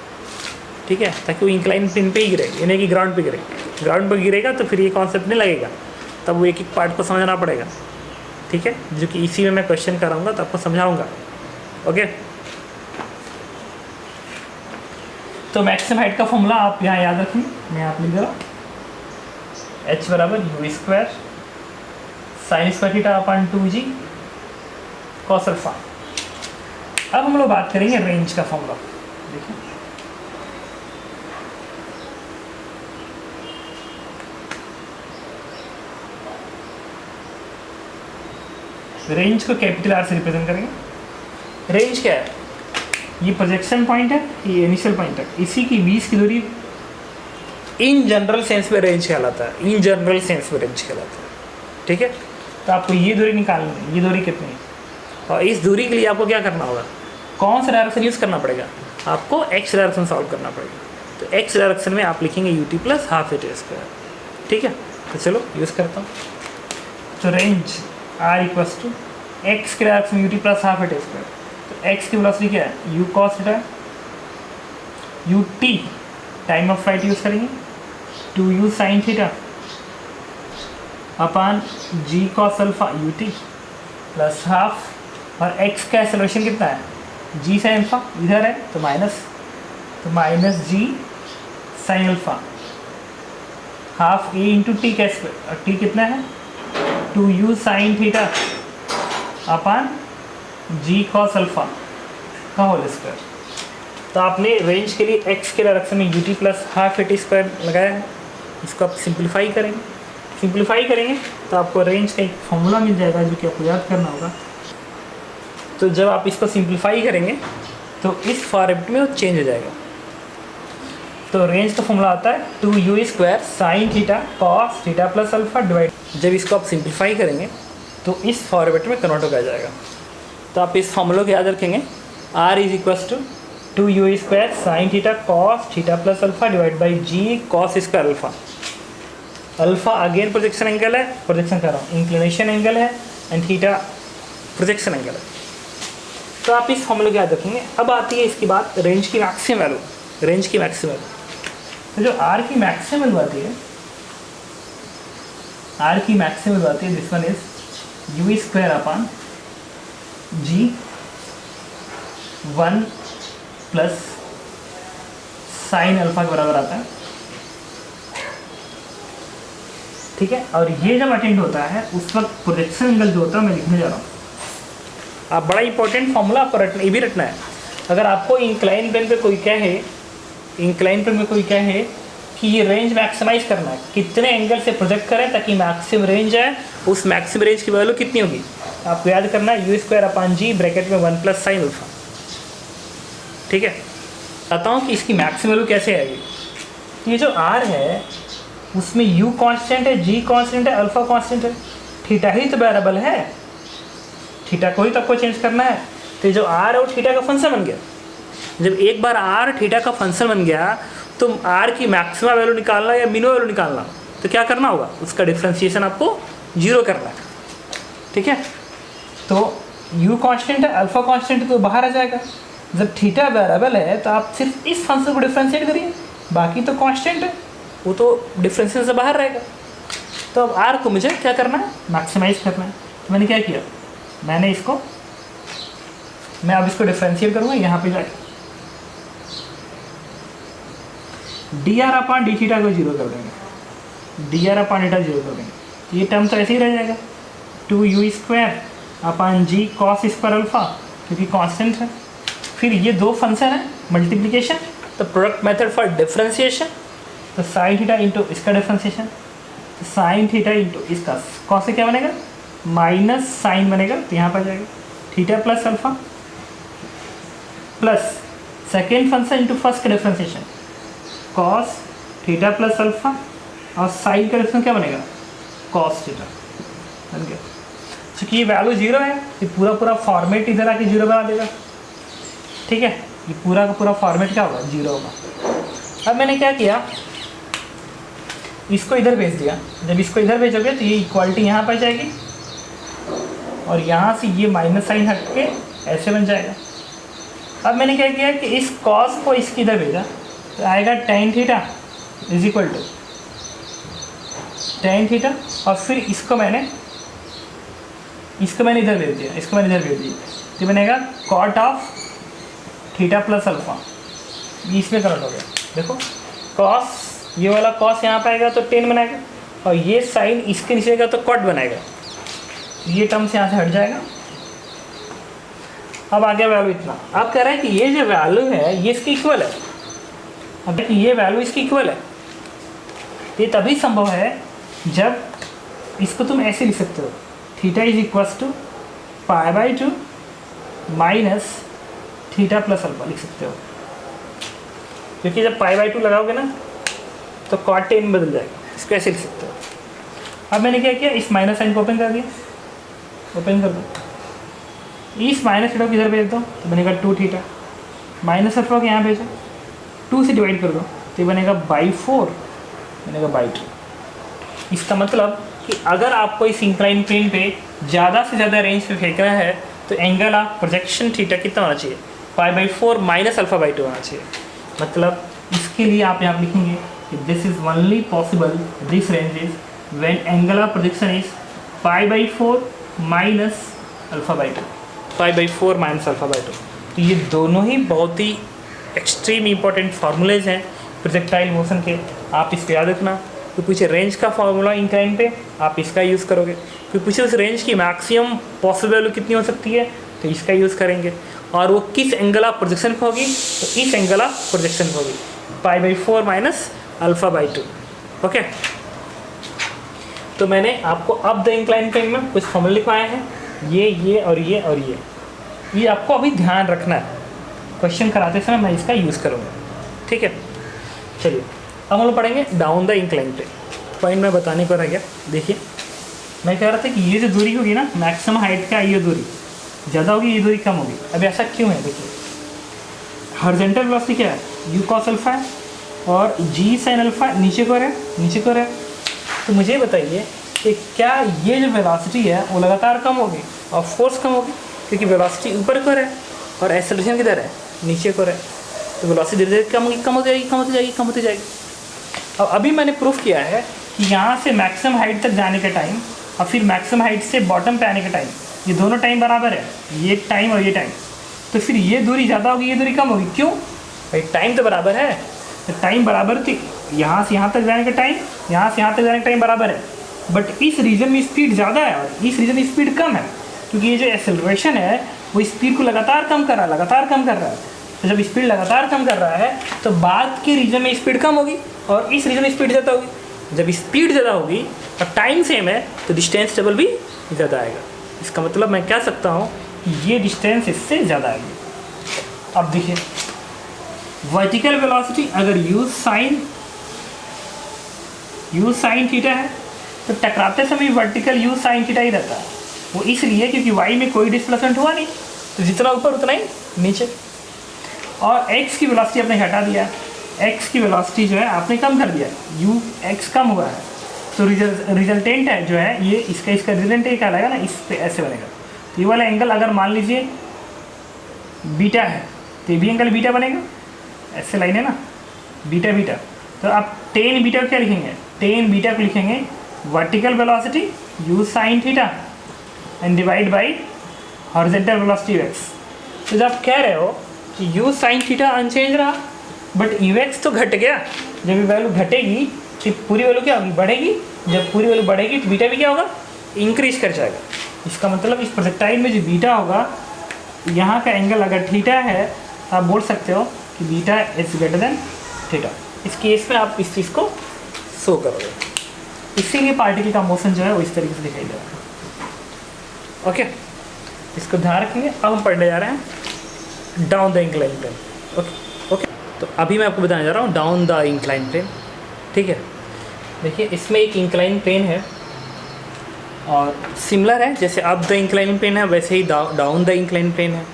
ठीक है, ताकि वो इंक्लाइन प्लेन पे ही गिरे, यानी कि ग्राउंड पे गिरे। ग्राउंड पर गिरेगा तो फिर ये कॉन्सेप्ट नहीं लगेगा, तब वो एक एक पार्ट को समझना पड़ेगा, ठीक है, जो कि इसी में मैं क्वेश्चन कराऊंगा तो आपको समझाऊंगा। ओके, तो मैक्सिमम हाइट का फॉर्मूला आप यहाँ याद रखेंगे, मैं आप लिख रहा हूँ h बराबर u square sine square theta अपन 2g कॉस अल्फा। अब हम लोग बात करेंगे रेंज का फॉर्मूला। देखिए रेंज को कैपिटल आर से रिप्रेजेंट करेंगे। रेंज क्या है? ये प्रोजेक्शन पॉइंट है, ये इनिशियल पॉइंट है, इसी की बीच की दूरी इन जनरल सेंस में रेंज कहलाता है, इन जनरल सेंस में रेंज कहलाता है, ठीक है। तो आपको ये दूरी निकालनी है, ये दूरी कितनी है, और इस दूरी के लिए आपको क्या करना होगा, कौन सा डायरेक्शन यूज़ करना पड़ेगा, आपको एक्स डायरेक्शन सॉल्व करना पड़ेगा। तो एक्स डायरेक्शन में आप लिखेंगे u t plus half a t square, ठीक है। तो चलो यूज़ करता हूँ। तो range r equals to x के direction u t plus half a t square. तो एक्स की वेलोसिटी क्या है, u cos theta, u t time of flight use करेंगे, 2u sine theta upon g cos alpha u t plus half, और x का acceleration कितना है, g sine alpha इधर है तो minus g sine alpha half a into T का square, और t कितना है 2u sine theta upon g cos alpha का होल स्क्वायर। तो आपने रेंज के लिए x के डायरेक्शन में u t plus half a t square लगाया है, इसको आप सिंप्लीफाई करेंगे तो आपको रेंज का एक फॉर्मूला मिल जाएगा जो कि आपको याद करना होगा। तो जब आप इसको सिंप्लीफाई करेंगे तो इस फॉर्मेट में वो चेंज हो जाएगा। तो रेंज का फॉर्मूला आता है 2u square sine theta cos theta plus alpha divide, जब इसको आप सिंप्लीफाई करेंगे तो इस फॉर्मेट में कन्वर्ट हो जाएगा। तो आप इस फॉर्मूला को याद रखेंगे, r is equals to 2u square sine theta cos theta plus alpha divide by g cos square alpha. Alpha again projection angle है, प्रोजेक्शन कर रहा हूँ, इंक्लिनेशन एंगल है, एंड थीटा प्रोजेक्शन एंगल है। तो आप इस फॉर्मूले को याद रखेंगे। अब आती है इसकी बात रेंज की मैक्सिमम वैल्यू, रेंज की मैक्सिमम वैल्यू। तो जो आर की मैक्सिमम वैल्यू आती है, आर की मैक्सिमम वैल्यू आती है, this one is U square upon G 1 plus sine alpha के बराबर आता है, ठीक है। और ये जब अटेंड होता है उस वक्त प्रोजेक्शन एंगल जो होता है मैं लिखने जा रहा हूँ। आप बड़ा इंपॉर्टेंट फॉर्मूला आपको रटना, ये भी रटना है। अगर आपको इंक्लाइन प्लेन पे कोई कहे कि ये रेंज मैक्सिमाइज करना है, कितने एंगल से प्रोजेक्ट करें ताकि मैक्सिमम रेंज आए, उस मैक्सिमम रेंज की वैल्यू कितनी होगी आपको याद करना है, U square upon G bracket में 1 प्लस साइन अल्फा, ठीक है। बताता हूँ कि इसकी मैक्सिमम वैल्यू कैसे आएगी। ये जो आर है उसमें u कांस्टेंट है, g कांस्टेंट है, अल्फा कांस्टेंट है, थीटा ही तो वेरिएबल है, थीटा को ही तो आपको चेंज करना है। तो जो r है वो थीटा का फंक्शन बन गया। जब एक बार r थीटा का फंक्शन बन गया तो r की मैक्सिमम वैल्यू निकालना या मिनिमम वैल्यू निकालना, तो क्या करना होगा, उसका डिफ्रेंशिएशन आपको 0 करना है, ठीक है। तो u कांस्टेंट है, अल्फा कांस्टेंट तो बाहर आ जाएगा। जब थीटा वेरिएबल है तो आप सिर्फ इस फंक्शन को डिफ्रेंशिएट करिए, बाकी तो कांस्टेंट है, वो तो डिफरेंशियल से बाहर रहेगा। तो अब आर को मुझे क्या करना है, मैक्सिमाइज करना है। तो मैंने क्या किया, मैं अब इसको डिफरेंशिएट करूँगा, यहाँ पे जाके D R upon D theta को 0 कर देंगे, डी आर अपान थीटा 0 कर देंगे। ये टर्म तो ऐसे ही रह जाएगा, 2u square upon g cos square alpha, क्योंकि कांस्टेंट है। फिर ये दो फंक्शन है मल्टीप्लिकेशन, तो प्रोडक्ट मेथड फॉर डिफरेंशिएशन, तो साइन थीटा इंटू इसका डिफरेंशिएशन, तो साइन थीटा इंटू इसका कॉस से क्या बनेगा, माइनस साइन बनेगा, तो यहाँ पर जाएगा theta plus alpha plus second function into first का differentiation, cos theta plus alpha, और साइन का डिफरेंस क्या बनेगा, कॉस थीटा बन गया। क्योंकि ये वैल्यू 0 है, ये पूरा फॉर्मेट इधर आके 0 बना देगा, ठीक है। ये पूरा का पूरा फॉर्मेट क्या होगा, 0 होगा। अब मैंने क्या किया, इसको इधर भेज दिया। जब इसको इधर भेजोगे तो ये इक्वालिटी यहाँ पर जाएगी और यहाँ से ये माइनस साइन हट के ऐसे बन जाएगा। अब मैंने क्या किया कि इस कॉस को इसके इधर भेजा तो आएगा tan theta is equal to tan theta, और फिर इसको मैंने इधर भेज दिया, तो बनेगा cot of theta plus alpha. ये इसमें कन्वर्ट हो गया। देखो कॉस, ये वाला कॉस यहाँ पे आएगा तो tan बनाएगा, और ये साइन इसके नीचे का तो कॉट बनाएगा। ये टर्म्स यहाँ से हट जाएगा। अब आ गया वैल्यू इतना। अब कह रहा है कि ये जो वैल्यू है ये इसके इक्वल है। अब देखिए ये वैल्यू इसकी इक्वल है। ये तभी संभव है जब इसको तुम ऐसे लिख सकते हो, theta is equals to π/2 minus theta plus alpha लिख सकते हो, क्योंकि जब π/2 लगाओगे ना तो कॉट tan बदल जाएगा। इसको ऐसे लिख सकते हो। अब मैंने क्या किया, इस माइनस साइन को ओपन कर दिया, ओपन कर दो, इस माइनस थीटा को इधर भेज दो तो बनेगा 2 थीटा, माइनस अल्फा को यहाँ भेजो, 2 से डिवाइड कर दो तो ये बनेगा /4, बनेगा /2। इसका मतलब कि अगर आपको इस इंक्लाइन प्लेन पे ज़्यादा से ज़्यादा रेंज पे फेंकना है तो एंगल ऑफ प्रोजेक्शन थीटा कितना होना चाहिए, π/4 माइनस अल्फा/2 होना चाहिए। मतलब इसके लिए आप यहाँ लिखेंगे कि this is only possible, this range is when angle of projection is π/4 minus अल्फा/2, π/4 माइनस अल्फा/2। तो ये दोनों ही बहुत ही एक्सट्रीम इंपॉर्टेंट फार्मूलेज हैं प्रोजेक्टाइल मोशन के। आप इस पर याद रखना। तो पूछे रेंज का फार्मूला इंक्लाइन पे, आप इसका यूज़ करोगे। क्योंकि पूछे उस रेंज की मैक्सिमम पॉसिबल वैल्यू कितनी हो सकती है, तो इसका यूज़ करेंगे। और वो किस एंगल ऑफ प्रोजेक्शन पे होगी, तो इस एंगल ऑफ प्रोजेक्शन पे होगी, π/4 माइनस अल्फा/2। ओके, तो मैंने आपको अब द इंक्लाइन प्लेन में कुछ फॉर्मूले लिखवाए हैं, ये और ये और ये आपको अभी ध्यान रखना है। क्वेश्चन कराते समय मैं इसका यूज़ करूँगा। ठीक है, चलिए अब हम लोग पढ़ेंगे down the incline plane. Point मैं बताने को रह गया। देखिए मैं कह रहा था कि ये जो दूरी होगी ना, मैक्सिमम हाइट का ये दूरी ज़्यादा होगी, ये दूरी कम होगी। अब ऐसा क्यों है, देखिए हॉरिजॉन्टल वेलोसिटी क्या है, u cos अल्फा है, और g sin अल्फा नीचे को है। तो मुझे बताइए कि क्या ये जो वेलोसिटी है वो लगातार कम होगी और फोर्स कम होगी, क्योंकि वेलोसिटी ऊपर को है और एक्सेलरेशन किधर है, नीचे को है। तो वेलोसिटी धीरे धीरे कम होती जाएगी। अब अभी मैंने प्रूफ किया है कि यहाँ से मैक्सिमम हाइट तक जाने का टाइम और फिर मैक्सिमम हाइट से बॉटम पे आने का टाइम, ये दोनों टाइम बराबर है, ये टाइम और ये टाइम। तो फिर ये दूरी ज़्यादा होगी, ये दूरी कम होगी। क्यों भाई, टाइम तो बराबर है। तो टाइम बराबर थी, यहाँ से यहाँ तक जाने का टाइम, यहाँ से यहाँ तक जाने का टाइम बराबर है, बट इस रीजन में स्पीड ज़्यादा है और इस रीजन में स्पीड कम है, क्योंकि ये जो एक्सेलरेशन है वो स्पीड को लगातार कम कर रहा है। तो जब स्पीड लगातार कम कर रहा है तो बाद के रीजन में स्पीड कम होगी और इस रीजन में स्पीड ज़्यादा होगी। जब स्पीड ज़्यादा होगी और टाइम सेम है तो डिस्टेंस डबल भी ज़्यादा आएगा। इसका मतलब मैं कह सकता हूँ कि ये डिस्टेंस इससे ज़्यादा आएगी। अब देखिए वर्टिकल वेलोसिटी अगर u sin थीटा है तो टकराते समय वर्टिकल u sin थीटा ही रहता है। वो इसलिए क्योंकि y में कोई डिस्प्लेसमेंट हुआ नहीं, तो जितना ऊपर उतना ही नीचे। और x की वेलोसिटी आपने हटा दिया, x की वेलोसिटी जो है आपने कम कर दिया, x कम हुआ है, तो रिजल्टेंट है जो है ये इसका रिजल्टेंट क्या आएगा ना, इस पे ऐसे बनेगा। तो ये वाला एंगल अगर मान लीजिए बीटा है तो ये भी एंगल बीटा बनेगा, ऐसे लाइन है ना, बीटा। तो आप tan बीटा को क्या लिखेंगे, tan बीटा को लिखेंगे vertical velocity u sin theta and divide by horizontal velocity x। तो जब कह रहे हो कि u sin थीटा अनचेंज रहा बट ux तो घट गया, जब ये वैल्यू घटेगी तो पूरी वैल्यू क्या होगी, बढ़ेगी। जब पूरी वैल्यू बढ़ेगी तो बीटा भी क्या होगा, इंक्रीज कर जाएगा। इसका मतलब इस प्रोजेक्टाइल में जो बीटा होगा, यहाँ का एंगल अगर थीटा है तो आप बोल सकते हो कि beta is greater than theta. इस केस में आप इस चीज़ को शो करोगे, इसीलिए पार्टिकल का मोशन जो है वो इस तरीके से दिखाई दे रहा है। ओके, इसको ध्यान रखेंगे। अब हम पढ़ने जा रहे हैं down the incline plane. Okay, तो अभी मैं आपको बताने जा रहा हूँ डाउन द इंक्लाइन प्लेन। ठीक है, देखिए इसमें एक इंक्लाइन प्लेन है और सिमिलर है, जैसे अप द इंक्लाइन प्लेन है वैसे ही डाउन द इंक्लाइन प्लेन है।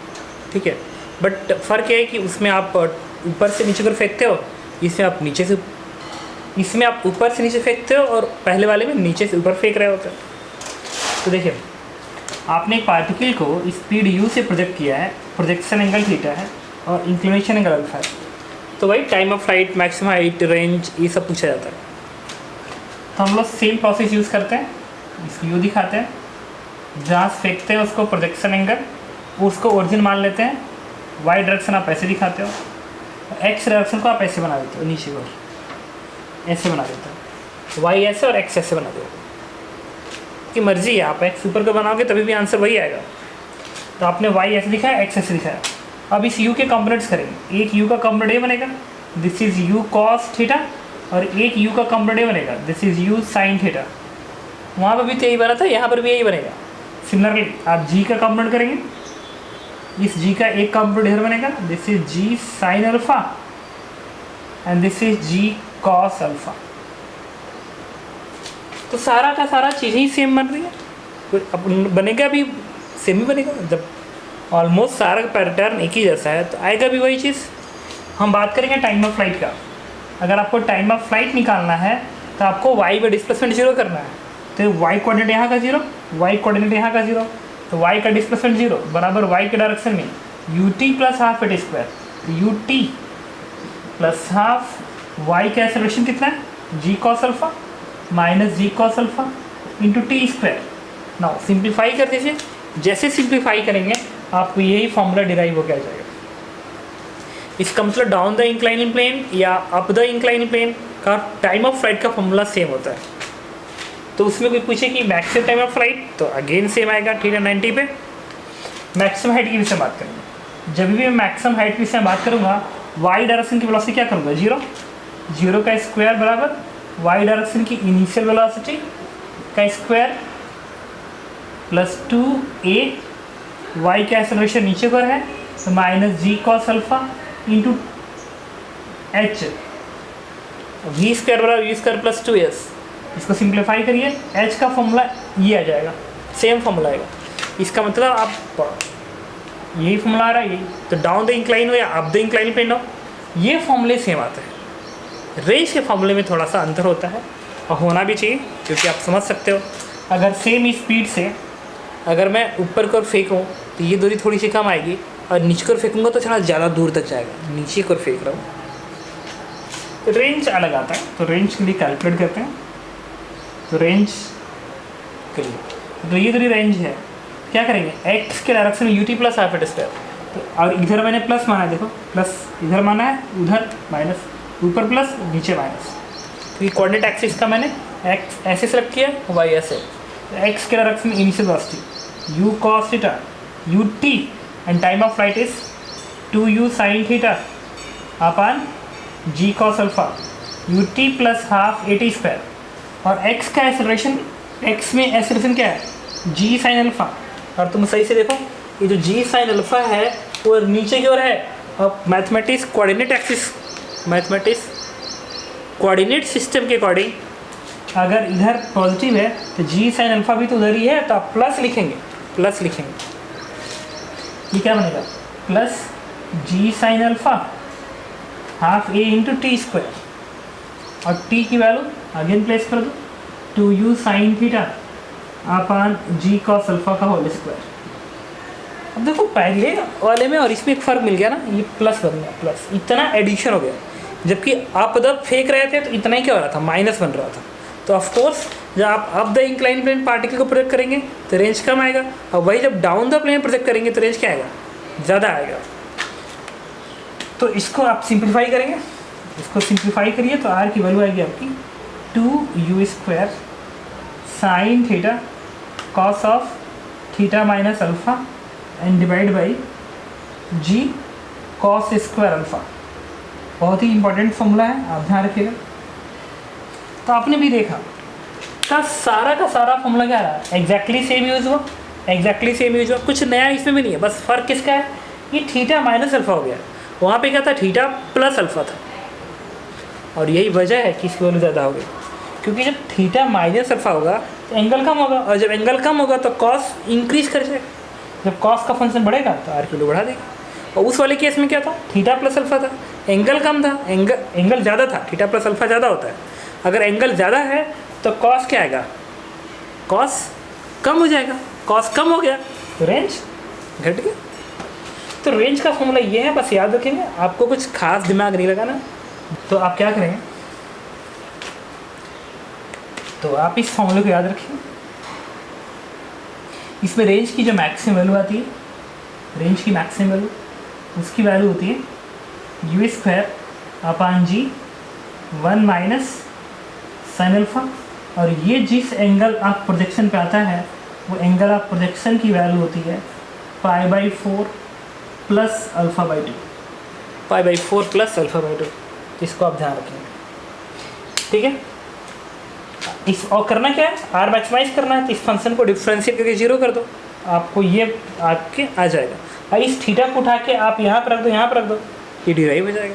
ठीक है, बट फ़र्क ये है कि उसमें आप ऊपर से नीचे कर फेंकते हो, इसमें आप ऊपर से नीचे फेंकते हो और पहले वाले में नीचे से ऊपर फेंक रहे होते हो। तो देखिए, आपने एक पार्टिकल को स्पीड u से प्रोजेक्ट किया है, प्रोजेक्शन एंगल थीटा है और इंक्लिनेशन एंगल अल्फा है। तो भाई time of flight, maximum height, range, ये सब पूछा जाता है। तो हम लोग सेम प्रोसेस यूज़ करते हैं, इसको u दिखाते हैं, जहाँ से फेंकते हैं उसको प्रोजेक्शन एंगल, उसको ओरिजिन मान लेते हैं, y डायरेक्शन आप ऐसे दिखाते हो, x डायरेक्शन को आप ऐसे बना देते हो, नीचे को ऐसे बना देते हो, y ऐसे और x ऐसे बना दो, की मर्जी है, आप x ऊपर को बनाओगे तभी भी आंसर वही आएगा। तो आपने y ऐसे दिखाया, x ऐसे दिखाया। अब इस u के कंपोनेंट्स करेंगे, एक u का कंपोनेंट a बनेगा, this is u cos theta, और एक u का कंपोनेंट a बनेगा, this is u sin theta. वहाँ पर भी तो यही बना था, यहाँ पर भी यही बनेगा। सिमिलरली आप g का कंपोनेंट करेंगे, इस g का एक कंपोनेंट इधर बनेगा, this is g sin alpha and this is g cos alpha. तो सारा का सारा चीज़ें ही सेम बन रही है, अब बनेगा भी सेम ही बनेगा। जब ऑलमोस्ट सारा पैटर्न एक ही जैसा है तो आएगा भी वही चीज़। हम बात करेंगे टाइम ऑफ फ्लाइट का। अगर आपको टाइम ऑफ फ्लाइट निकालना है तो आपको y में डिस्प्लेसमेंट 0 करना है। तो y कोऑर्डिनेट यहाँ का 0, y कोऑर्डिनेट यहाँ का 0, तो y का डिस्प्लेसमेंट 0 बराबर y के डायरेक्शन में ut plus half at square, ut plus half y का एक्सेलरेशन कितना है, g cos अल्फा माइनस जी cos alpha into T square. Now simplify कर दीजिए, जैसे सिंप्लीफाई करेंगे आपको यही फॉर्मूला डिराइव होकर आ जाएगा। इसका मतलब डाउन द इंक्लाइनिंग प्लेन या अप द इंक्लाइनिंग प्लेन का टाइम ऑफ फ्लाइट का फॉर्मूला सेम होता है। तो उसमें कोई पूछे कि मैक्सिमम टाइम ऑफ फ्लाइट, तो अगेन सेम आएगा, ठीक है, 90 पे। मैक्सिमम हाइट की विषय बात करेंगे, जब भी मैं मैक्सिमम हाइट की विषय बात करूँगा वाई डायरेक्शन की वेलोसिटी क्या करूँगा, 0 का स्क्वायर बराबर y डायरेक्शन की इनिशियल वेलोसिटी का स्क्वायर प्लस 2a, y का एक्सेलरेशन नीचे पर है तो माइनस जी cos alpha into H, V square बराबर वी स्क्वायर प्लस 2s। इसको सिंप्लीफाई करिए, h का फॉर्मूला ये आ जाएगा, सेम फॉर्मूला आएगा। इसका मतलब आप यही फॉर्मूला आ रहा है, यही तो डाउन द इंक्लाइन हो या अप द इंक्लाइन प्लेन हो, ये फॉर्मूले सेम आते हैं। रेंज के फॉर्मूले में थोड़ा सा अंतर होता है और होना भी चाहिए, क्योंकि आप समझ सकते हो अगर सेम स्पीड से अगर मैं ऊपर की ओर फेंकूँ तो ये दूरी थोड़ी सी कम आएगी, और नीचे की ओर फेंकूँगा तो थोड़ा ज़्यादा दूर तक जाएगा, नीचे की ओर फेंक रहा हूँ तो रेंज अलग आता है। तो रेंज के लिए कैलकुलेट करते हैं, तो रेंज के लिए तो ये दूरी रेंज है, क्या करेंगे, x के डायरेक्शन में ut plus half at square, तो और इधर मैंने प्लस माना है, देखो प्लस इधर माना है, उधर माइनस, ऊपर प्लस नीचे माइनस। तो ये कोऑर्डिनेट एक्सिस का मैंने x ऐसे सेलेक्ट किया, y ऐसे, तो x के डायरेक्शन में initial velocity u cos theta ut and time of flight is 2u sin theta upon g cos alpha ut plus half at square, और x का एक्सेलरेशन, x में acceleration क्या है, g sin अल्फा। और तुम सही से देखो ये जो g sin अल्फा है वो नीचे की ओर है, और mathematics coordinate axis, mathematics coordinate system के अकॉर्डिंग अगर इधर पॉजिटिव है तो जी साइन अल्फा भी तो उधर ही है, तो आप प्लस लिखेंगे, प्लस लिखेंगे, ये क्या बनेगा, प्लस जी साइन अल्फा हाफ ए इंटू टी स्क्वायर, और टी की वैल्यू अगेन प्लेस कर दो 2u साइन थीटा अपॉन जी कॉस अल्फा का होल स्क्वायर। अब देखो पहले वाले में और इसमें एक फ़र्क मिल गया ना, ये प्लस बन गया, प्लस इतना एडिशन हो गया, जबकि आप जब फेंक रहे थे तो इतना ही क्या हो रहा था, माइनस बन रहा था। तो ऑफकोर्स जब आप up the incline plane particle को प्रोजेक्ट करेंगे तो रेंज कम आएगा, और वही जब डाउन द प्लेन प्रोजेक्ट करेंगे तो रेंज क्या आएगा, ज़्यादा आएगा। तो इसको आप सिंप्लीफाई करेंगे, इसको सिंप्लीफाई करिए तो आर की वैल्यू आएगी आपकी 2u square sine theta cos of theta minus alpha and divide by ji cos square alpha. बहुत ही इंपॉर्टेंट फॉर्मूला है, आप ध्यान रखिएगा। तो आपने भी देखा का सारा फॉर्मूला क्या रहा, एग्जैक्टली सेम यूज़ हुआ, एग्जैक्टली सेम यूज़ हुआ, कुछ नया इसमें भी नहीं है, बस फ़र्क किसका है, ये थीटा माइनस अल्फा हो गया, वहाँ पे क्या था, थीटा प्लस अल्फा था। और यही वजह है कि इसकी वैल्यू ज़्यादा हो गई, क्योंकि जब थीटा माइनस अल्फा होगा तो एंगल कम होगा, और जब एंगल कम होगा तो कॉस इंक्रीज कर जाएगा, जब कॉस का फंक्शन बढ़ेगा तो आर की वैल्यू बढ़ा देगा। और उस वाले केस में क्या था, थीटा प्लस अल्फा था, एंगल कम था, एंगल ज़्यादा था, थीटा प्लस अल्फा ज़्यादा होता है। अगर एंगल ज़्यादा है तो कॉस क्या आएगा, कॉस कम हो जाएगा, कॉस कम हो गया तो रेंज घट गया। तो रेंज का फॉर्मूला ये है, बस याद रखेंगे, आपको कुछ खास दिमाग नहीं लगाना। तो आप क्या करेंगे, तो आप इस फॉर्मूले को याद रखें। इसमें रेंज की जो मैक्सिमम वैल्यू आती है, रेंज की मैक्सिमम वैल्यू, उसकी वैल्यू होती है U square upon G 1 minus sine alpha. और ये जिस एंगल आप प्रोजेक्शन पे आता है वो एंगल ऑफ प्रोजेक्शन की वैल्यू होती है π/4 plus alpha by 2, π/4 plus alpha by 2। इसको आप ध्यान रखेंगे, ठीक है। इस और करना क्या है, आर मैक्सिमाइज करना है, तो इस फंक्शन को डिफ्रेंशिएट करके 0 कर दो, आपको ये आपके आ जाएगा। और इस थीटा को उठा के आप यहाँ पर रख दो, यहाँ पर रख दो, ये डिराइव हो जाएगा।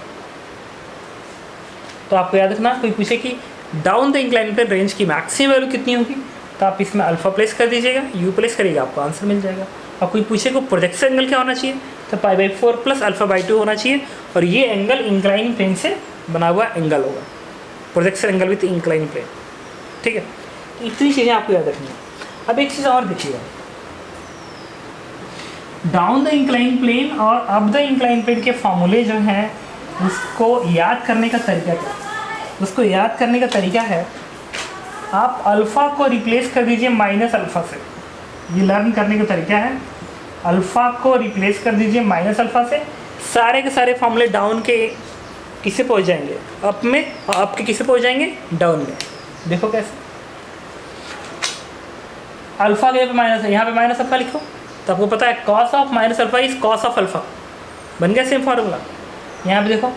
तो आपको याद रखना, कोई पूछे कि down the incline plane range की मैक्सिमम वैल्यू कितनी होगी, तो आप इसमें अल्फा प्लेस कर दीजिएगा, यू प्लेस करिएगा, आपको आंसर मिल जाएगा। और कोई पूछे को प्रोजेक्शन एंगल क्या होना चाहिए, तो π/4 प्लस अल्फा बाई 2 होना चाहिए। और ये एंगल इंक्लाइन प्लेन से बना हुआ एंगल होगा, projection angle with incline plane, ठीक है। तो इतनी चीज़ें आपको याद रखनी है। अब एक चीज़ और देखिएगा, डाउन द इंक्लाइन प्लेन और अप द इंक्लाइन प्लेन के फॉर्मूले जो हैं उसको याद करने का तरीका क्या है, उसको याद करने का तरीका है, आप अल्फ़ा को रिप्लेस कर दीजिए माइनस अल्फ़ा से। ये लर्न करने का तरीका है, अल्फ़ा को रिप्लेस कर दीजिए माइनस अल्फ़ा से। सारे के सारे फॉर्मूले डाउन के किसे पहुंच जाएंगे, अप में, और अप के किसे पहुंच जाएंगे, डाउन में। देखो कैसे, अल्फ़ा के माइनस है, यहाँ पे माइनस अल्फ़ा लिखो, तो आपको पता है cos of minus alpha is cos of alpha, बन गया सेम फार्मूला। यहाँ पे देखो,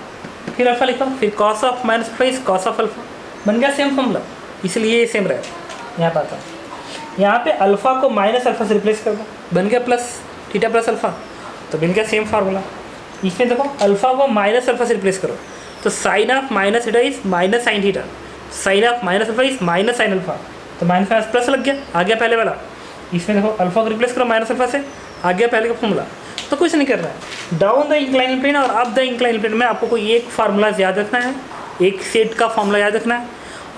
फिर अल्फ़ा लिखो, फिर cos of minus alpha is cos of alpha, बन गया सेम फार्मूला, इसलिए ये सेम रहेगा। यहाँ पर आता है, यहाँ पे अल्फ़ा को माइनस अल्फ़ा से रिप्लेस कर दो, बन गया प्लस थीटा प्लस अल्फ़ा, तो बन गया सेम फार्मूला। इसमें देखो अल्फ़ा को माइनस अल्फ़ा से रिप्लेस करो, तो sine of minus theta is minus sine theta, sine of minus alpha is minus sine alpha, तो माइनस प्लस लग गया, आ गया पहले वाला। इसमें देखो अल्फ़ा को रिप्लेस करो माइनस अल्फ़ा से, आ गया पहले का फॉर्मूला। तो कुछ नहीं करना है, डाउन द इंक्लाइन प्लेन और अप द इंक्लाइन प्लेन में आपको कोई एक फार्मूला याद रखना है, एक सेट का फार्मूला याद रखना है,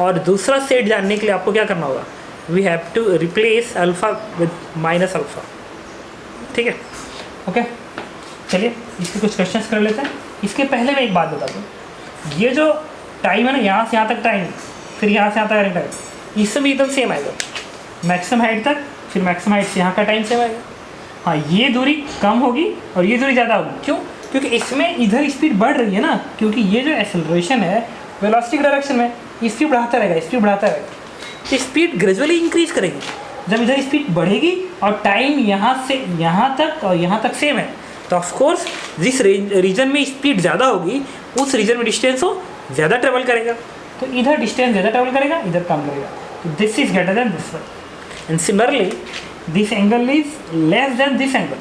और दूसरा सेट जानने के लिए आपको क्या करना होगा, we have to replace alpha with minus alpha, ठीक है। ओके, चलिए इसके कुछ क्वेश्चंस कर लेते हैं। इसके पहले मैं एक बात बता दूँ, ये जो टाइम है ना, यहाँ से यहाँ तक टाइम, फिर यहाँ से यहाँ तक टाइम, इससे भी एकदम सेम आएगा, मैक्सिमम हाइट तक, फिर मैक्सिमम हाइट से यहाँ का टाइम सेम आएगा। हाँ, ये दूरी कम होगी और ये दूरी ज़्यादा होगी, क्यों, क्योंकि इसमें इधर स्पीड बढ़ रही है ना, क्योंकि ये जो एक्सेलरेशन है वेलोसिटी के डायरेक्शन में, स्पीड बढ़ाता रहेगा, स्पीड बढ़ाता रहेगा, तो स्पीड ग्रेजुअली इंक्रीज करेगी। जब इधर स्पीड बढ़ेगी और टाइम यहाँ से यहाँ तक और यहाँ तक सेम है, तो ऑफकोर्स जिस रीजन में स्पीड ज़्यादा होगी उस रीजन में डिस्टेंस वो ज़्यादा ट्रेवल करेगा, तो इधर डिस्टेंस ज़्यादा ट्रेवल करेगा, इधर कम करेगा, तो this is greater than this one. And similarly this angle is less than this angle,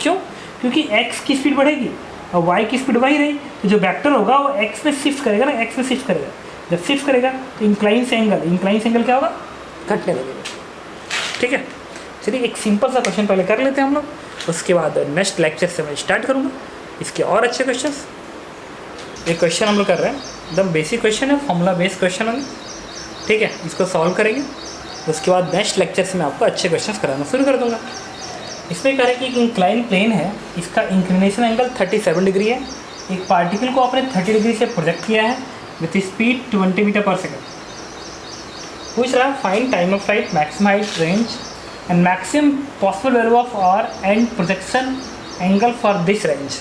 क्यों, क्योंकि x की स्पीड बढ़ेगी और y की स्पीड वही रही, तो जो वेक्टर होगा वो x में शिफ्ट करेगा ना, x में शिफ्ट करेगा, जब शिफ्ट करेगा तो इंक्लाइन से एंगल क्या होगा, घटने लगेगा, ठीक है। चलिए एक सिंपल सा क्वेश्चन पहले कर लेते हैं हम लोग, उसके बाद नेक्स्ट लेक्चर से मैं स्टार्ट करूँगा इसके और अच्छे क्वेश्चंस। एक क्वेश्चन हम लोग कर रहे हैं, एकदम बेसिक क्वेश्चन है, फॉर्मूला बेस्ड क्वेश्चन है, ठीक है, इसको सॉल्व करेंगे, उसके बाद नेक्स्ट लेक्चर से मैं आपको अच्छे क्वेश्चंस कराना शुरू कर दूँगा। इसमें कह रहे हैं कि एक इंक्लाइन प्लेन है, इसका इंक्लिनेशन एंगल 37 डिग्री है, एक पार्टिकल को आपने 30 डिग्री से प्रोजेक्ट किया है विथ स्पीड 20 मीटर पर सेकेंड। पूछ रहा है find time of flight, maximum height, range and maximum possible value of R and projection angle for this range.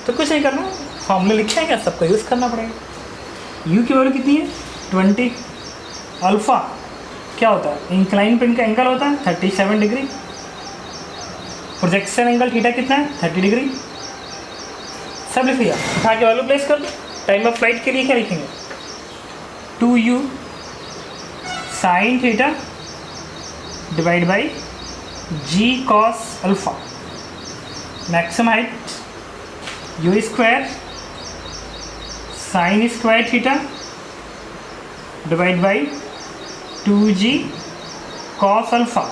तो कुछ नहीं करना, फॉर्मूले लिखे हैं क्या, सबको यूज़ करना पड़ेगा। यू की वैल्यू कितनी है 20, अल्फ़ा क्या होता है, इंक्लाइन प्लेन का एंगल होता है 37 डिग्री, प्रोजेक्शन एंगल थीटा कितना है 30 डिग्री, सब लिख लिया, उठा के वैल्यू प्लेस कर दो। टाइम ऑफ फ्लाइट के लिए क्या लिखेंगे, 2u sine theta divide by g cos alpha, maximum height u square sine square theta divide by 2g cos alpha,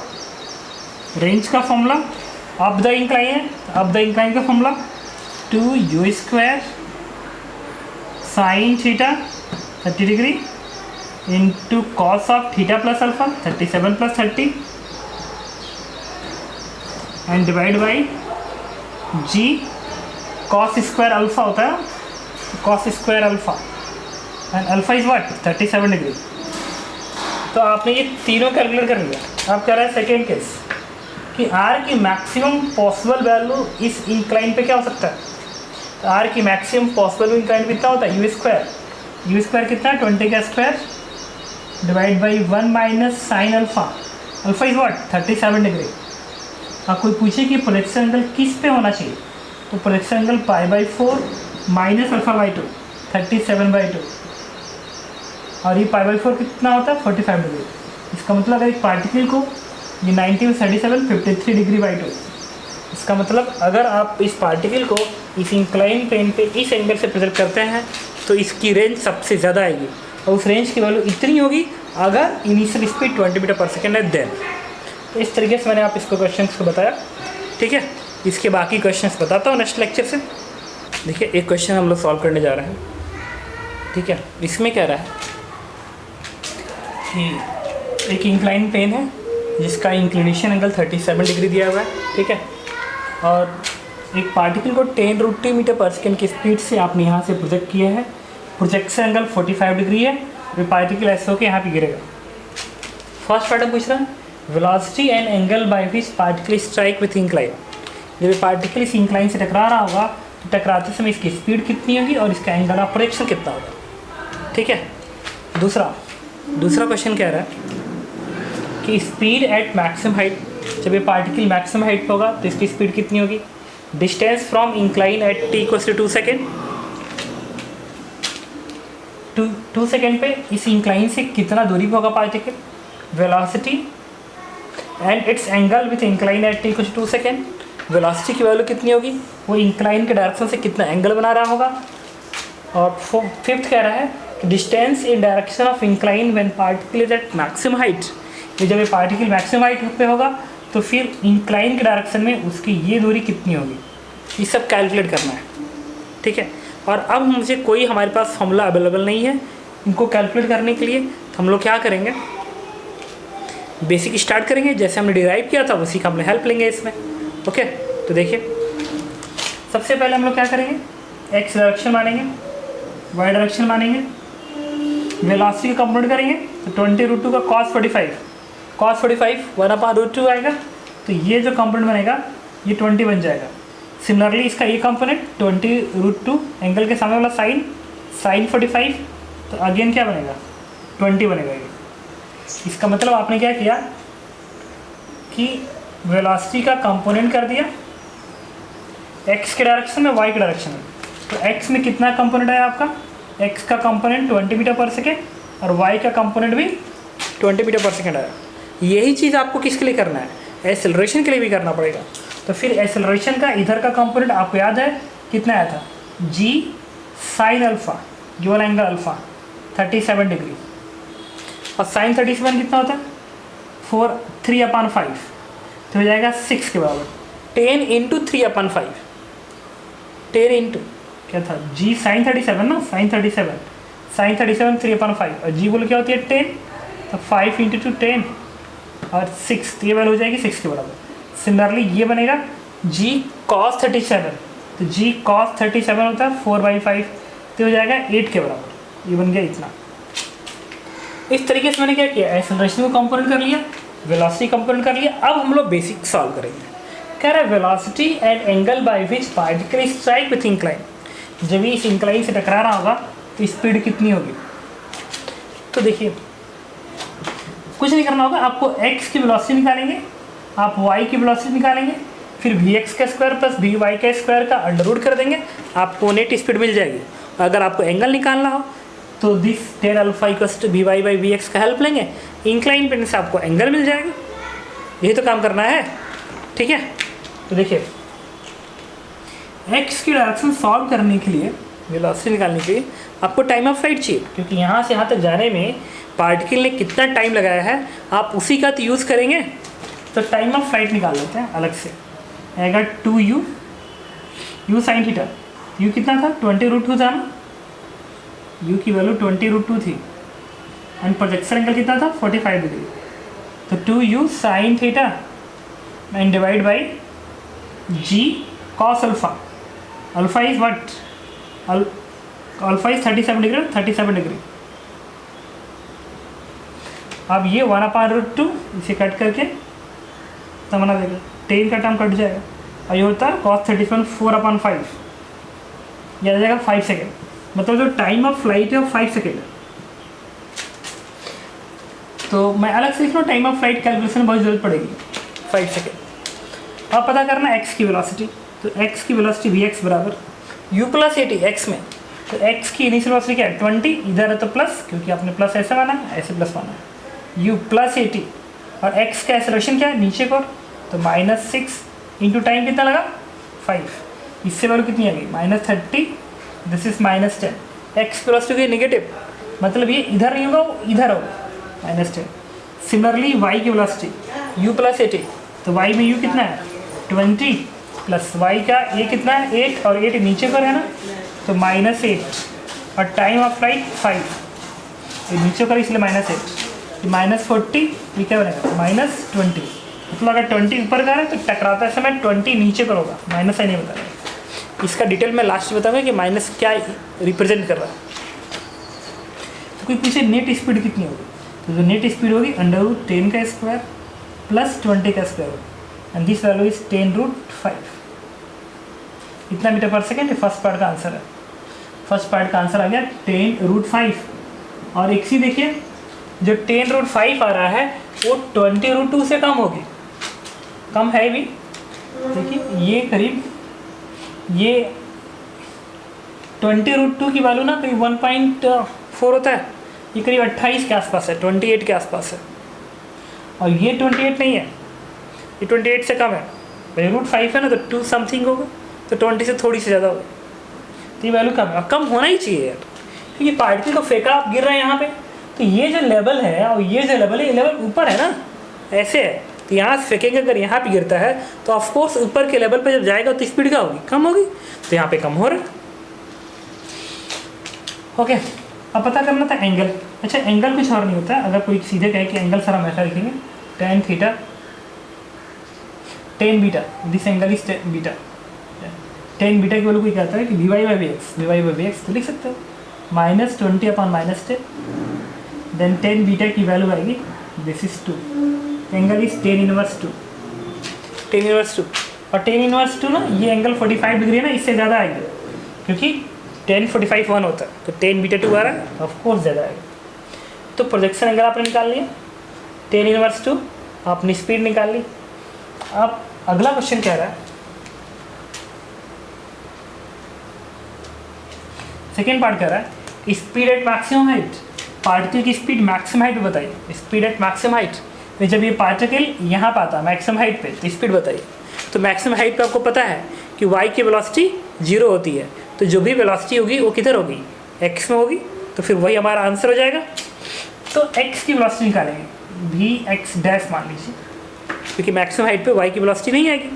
range का फॉर्मूला अब द इंक्लाइन है, अब द इंक्लाइन का formula 2u² sine theta 30 degree into cos of theta plus alpha 37 plus 30 and divide by ji cos square alpha होता है, cos square alpha and alpha is what 37 degree. तो आपने ये तीनों calculate कर लिया। अब कह रहा है सेकेंड केस कि आर की मैक्सिमम पॉसिबल वैल्यू इस इंक्लाइन पे क्या हो सकता है। तो आर की मैक्सिमम पॉसिबल इंक्लाइन कितना होता है यू स्क्वायर कितना है 20 का square divide by 1 minus sine alpha, alpha is what 37 degree. अब कोई पूछे कि प्रोजेक्शन एंगल किस पे होना चाहिए, तो प्रोजेक्शन एंगल π/4 माइनस अल्फा/2 37/2 और ये π/4 कितना होता है 45 डिग्री। इसका मतलब अगर एक पार्टिकल को ये 90 में 37 53 डिग्री बाई 2, इसका मतलब अगर आप इस पार्टिकल को इस इंक्लाइन प्लेन पे इस एंगल से प्रेजेंट करते हैं तो इसकी रेंज सबसे ज़्यादा आएगी और उस रेंज की वैल्यू इतनी होगी अगर इनिशियल स्पीड 20 मीटर पर सेकेंड है देन। तो इस तरीके से मैंने आप इसको क्वेश्चन को बताया, ठीक है। इसके बाकी क्वेश्चंस बताता हूँ नेक्स्ट लेक्चर से। देखिए एक क्वेश्चन हम लोग सॉल्व करने जा रहे हैं, ठीक है। इसमें कह रहा है कि एक इंक्लाइन प्लेन है जिसका इंक्लिनेशन एंगल 37 डिग्री दिया हुआ है, ठीक है। और एक पार्टिकल को 10√2 मीटर पर सेकेंड की स्पीड से आपने यहाँ से प्रोजेक्ट किया है। प्रोजेक्शन एंगल 45 डिग्री है। वो पार्टिकल ऐसे होकर यहाँ पे गिरेगा। फर्स्ट पार्ट पूछ रहा है velocity and angle by which particle strike with incline. जब ये पार्टिकल इस इंक्लाइन से टकरा रहा होगा तो टकराते समय इसकी स्पीड कितनी होगी और इसका एंगल ऑफ प्रोजेक्शन कितना होगा, ठीक है। दूसरा क्वेश्चन कह रहा है कि स्पीड एट मैक्सिमम हाइट, जब ये पार्टिकल मैक्सिमम हाइट पे होगा तो इसकी स्पीड कितनी होगी। Distance from incline at t = 2 second, 2 second पे इस इंक्लाइन से कितना दूरी पे होगा particle. Velocity and its angle with incline at t = 2 second, velocity की वैल्यू कितनी होगी, वो इंक्लाइन के डायरेक्शन से कितना एंगल बना रहा होगा। और फिफ्थ कह रहा है कि distance in direction of incline when particle is at maximum height. जब ये पार्टिकल मैक्सिमम हाइट पे होगा तो फिर इंक्लाइन के डायरेक्शन में उसकी ये दूरी कितनी होगी, ये सब कैलकुलेट करना है, ठीक है। और अब मुझे कोई हमारे पास फॉर्मूला अवेलेबल नहीं है इनको कैलकुलेट करने के लिए, तो हम लोग क्या करेंगे बेसिक स्टार्ट करेंगे, जैसे हमने डिराइव किया था उसी का हमने हेल्प लेंगे इसमें, ओके। तो देखिए सबसे पहले हम लोग क्या करेंगे एक्स डायरेक्शन मानेंगे, वाई डायरेक्शन मानेंगे, वेलोसिटी का कंप्यूट करेंगे तो 20√2 का cos 45 1/√2 आएगा। तो ये जो कंपोनेंट बनेगा ये 20 बन जाएगा। सिमिलरली इसका ये कंपोनेंट 20√2 एंगल के सामने वाला साइन 45, तो अगेन क्या बनेगा 20 बनेगा ये। इसका मतलब आपने क्या किया कि वेलोसिटी का कंपोनेंट कर दिया एक्स के डायरेक्शन में वाई के डायरेक्शन में। तो एक्स में कितना कंपोनेंट है आपका, एक्स का कंपोनेंट 20 मीटर पर सेकेंड और वाई का कंपोनेंट भी 20 मीटर पर सेकेंड आया। यही चीज़ आपको किसके लिए करना है, एक्सेलरेशन के लिए भी करना पड़ेगा। तो फिर एक्सेलरेशन का इधर का कंपोनेंट आपको याद है कितना आया था, जी साइन अल्फा, ये वाला एंगल अल्फा 37 डिग्री, और साइन 37 कितना होता है 3/5, तो हो जाएगा 6 के बराबर। 10 × 3/5, 10 इंटू क्या था जी साइन 37 ना, साइन 37 3/5 और जी बोलो क्या होती है 10, तो 5 × 2 10 और 6, तो ये वैल्यू हो जाएगी 6 के बराबर। सिमिलरली ये बनेगा जी cos 37, तो जी cos 37 होता है 4/5, तो हो जाएगा 8 के बराबर। ये बन गया इतना। इस तरीके से मैंने क्या किया एक्सेलरेशन को कंपोनेंट कर लिया, वेलोसिटी कंपोनेंट कर लिया। अब हम लोग बेसिक सॉल्व करेंगे। कह रहा है velocity and angle by which particle strike with incline, जब भी इस इंक्लाइन से टकरा रहा होगा तो स्पीड कितनी होगी। तो देखिए कुछ नहीं करना होगा, आपको x की वेलोसिटी निकालेंगे, आप y की वेलोसिटी निकालेंगे, फिर vx² प्लस vy² का अंडर कर देंगे, आपको नेट स्पीड मिल जाएगी। अगर आपको एंगल निकालना हो तो दिस tan अल्फा = vy/vx का हेल्प लेंगे, इंक्लाइन प्लेन से आपको एंगल मिल जाएगा। यही तो काम करना है, ठीक है। तो देखिए x की डायरेक्शन सॉल्व करने के लिए, वेलोसिटी निकालने के लिए आपको टाइम ऑफ फ्लाइट चाहिए, क्योंकि यहाँ से यहाँ तक जाने में पार्टिकल ने कितना टाइम लगाया है आप उसी का तो यूज़ करेंगे। तो टाइम ऑफ फ्लाइट निकाल लेते हैं अलग से। आएगा 2u u sine theta. u कितना था 20√2 था ना, u की वैल्यू 20√2 थी एंड प्रोजेक्शन एंगल कितना था 45 डिग्री। तो 2u sine theta and divide by g cos alpha. Alpha is what, alpha is 37 degree, 37 degree. अब ये 1/√2 इसे कट करके तो बना देगा, 10 का टर्म कट जाएगा और ये होता है cos 37 4/5, यह आ जाएगा 5 सेकेंड। मतलब जो टाइम ऑफ फ्लाइट है वो 5 सेकेंड है। तो मैं अलग से लिख रहा हूँ, टाइम ऑफ फ्लाइट कैलकुलेशन बहुत जरूरत पड़ेगी 5 सेकेंड। अब पता करना x की वेलोसिटी, तो x की वेलोसिटी vx बराबर u plus a T x में। तो x की इनिशियल वेलोसिटी क्या है 20, इधर है तो प्लस, क्योंकि आपने प्लस ऐसे माना है ऐसे प्लस माना है, u प्लस ए टी और x का एक्सेलरेशन क्या है नीचे को, तो -6 इंटू टाइम कितना लगा 5, इससे वैल्यू कितनी आ गई -30, दिस इज -10। x वेलोसिटी की नेगेटिव, मतलब ये इधर नहीं होगा वो इधर होगा -10। सिमिलरली y की velocity u plus a T, तो y में u कितना है 20 प्लस y का a कितना है 8 और 8 नीचे पर है ना, तो -8 और टाइम ऑफ फ्लाइट 5, ये नीचे पर इसलिए -8, -40, ये क्या बनेगा -20। मतलब अगर 20 ऊपर का है तो टकराता समय 20 नीचे पर होगा, माइनस नहीं बता रहा। इसका डिटेल में लास्ट बताऊंगा कि माइनस क्या रिप्रेजेंट कर रहा है। तो कोई पूछे नेट स्पीड कितनी होगी, तो जो नेट स्पीड होगी √10 का स्क्वायर प्लस 20 का square and this value is 10√5। इतना मीटर पर सेकेंड, ये फर्स्ट पार्ट का आंसर है। फर्स्ट पार्ट का आंसर आ गया 10√5। और एक सी देखिए, जो 10√5 आ रहा है वो 20√2 से कम होगी, कम है भी। देखिए ये करीब, ये 20√2 की वैल्यू ना करीब 1.4 होता है, ये करीब 28 के आसपास है, 28 के आसपास है। और ये 28 नहीं है, ये 28 से कम है। भाई √5 है ना, तो 2 समथिंग होगा, तो 20 से थोड़ी सी ज़्यादा होगी, तो ये वैल्यू कम है। और कम होना ही चाहिए यार, क्योंकि पार्टिकल को फेंका आप गिर रहे हैं यहाँ पे, तो ये जो लेवल है और ये जो लेवल है, ये लेवल ऊपर है ना, ऐसे है। तो यहाँ से फेंकेंगे, अगर यहाँ पे गिरता है तो ऑफकोर्स ऊपर के लेवल पे जब जाएगा तो स्पीड क्या होगी, कम होगी। तो यहाँ पे कम हो रहा है। ओके, अब पता करना था एंगल। अच्छा, एंगल कुछ और नहीं होता। अगर कोई सीधे कहे कि एंगल सर हम ऐसा लिखेंगे tan theta tan beta, this angle is beta. tan beta की वैल्यू कोई कहता है कि वी/x तो लिख सकते हो -20/-10, देन tan बीटा की वैल्यू आएगी this is 2, angle is tan inverse 2, tan inverse 2। और tan इनवर्स 2 ना, ये एंगल 45 डिग्री है ना, इससे ज़्यादा आएगा, क्योंकि tan 45 1 होता है, तो tan बीटा 2 आ रहा है, ऑफकोर्स ज़्यादा आएगा। तो प्रोजेक्शन एंगल आपने निकाल लिया, tan इनवर्स 2, आपने स्पीड निकाल ली। अब अगला क्वेश्चन कह रहा है, सेकेंड पार्ट कह रहा है speed at maximum height. Particle की स्पीड मैक्सिमम हाइट पे बताइए, स्पीड एट मैक्सिमम हाइट। तो जब ये पार्टिकल यहाँ पर आता है मैक्सिमम हाइट पे, तो स्पीड बताइए। तो मैक्सिमम हाइट पे आपको पता है कि y की वेलोसिटी 0 होती है, तो जो भी वेलोसिटी होगी वो किधर होगी, x में होगी, तो फिर वही हमारा आंसर हो जाएगा। तो x की वेलोसिटी निकालेंगे, vx' मान लीजिए, क्योंकि मैक्सिमम हाइट पे y की वेलोसिटी नहीं आएगी,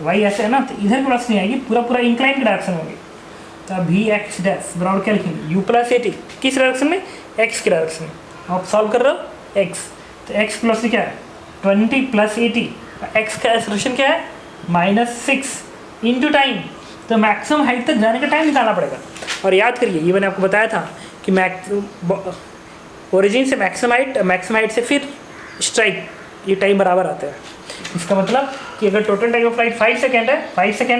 y ऐसे है ना, तो इधर वेलोसिटी नहीं आएगी, पूरा इंक्लाइन की डायरेक्शन होगी। तो vx' बराबर क्या लिखेंगे, u प्लस ए टी, किस डायरेक्शन में, x की डायरेक्शन में। आप सॉल्व कर रहे हो x, तो x प्लस क्या है 20 प्लस 80, x का एक्सेलरेशन क्या है -6 इंटू टाइम। तो मैक्सिमम हाइट तक जाने का टाइम निकालना पड़ेगा। और याद करिए, ये मैंने आपको बताया था कि ओरिजिन से मैक्सिमम हाइट से फिर स्ट्राइक, ये टाइम बराबर आता है। इसका मतलब कि अगर total time of flight 5 second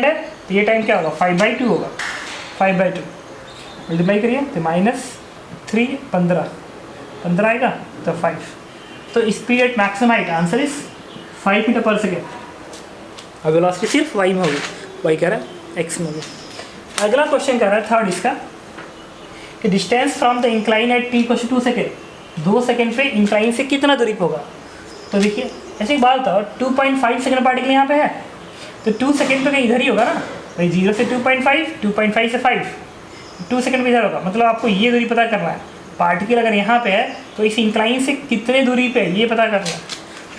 है, तो ये टाइम क्या होगा 5/2 होगा, 5/2 मल्टीप्लाई करिए, तो -3 15 आएगा, तो 5। तो speed at maximum height answer is 5 metre पर सेकेंड। अब वेलोसिटी सिर्फ y में होगी, y कह रहा है x में होगी। अगला क्वेश्चन कह रहा है थर्ड इसका, कि distance from the incline at t = 2 second. 2 second पे इंक्लाइन से कितना दूरी पे होगा। तो देखिए ऐसे एक बात बताओ, 2.5 सेकेंड पार्टिकल यहाँ पे है, तो 2 सेकेंड पे कहीं इधर ही होगा ना भाई, 0 से 2.5, 2.5 से 5, 2 सेकेंड पे इधर होगा। मतलब आपको ये दूरी पता करना है, पार्टिकल अगर यहाँ पे है तो इस इंक्लाइन से कितने दूरी पे ये पता करना है।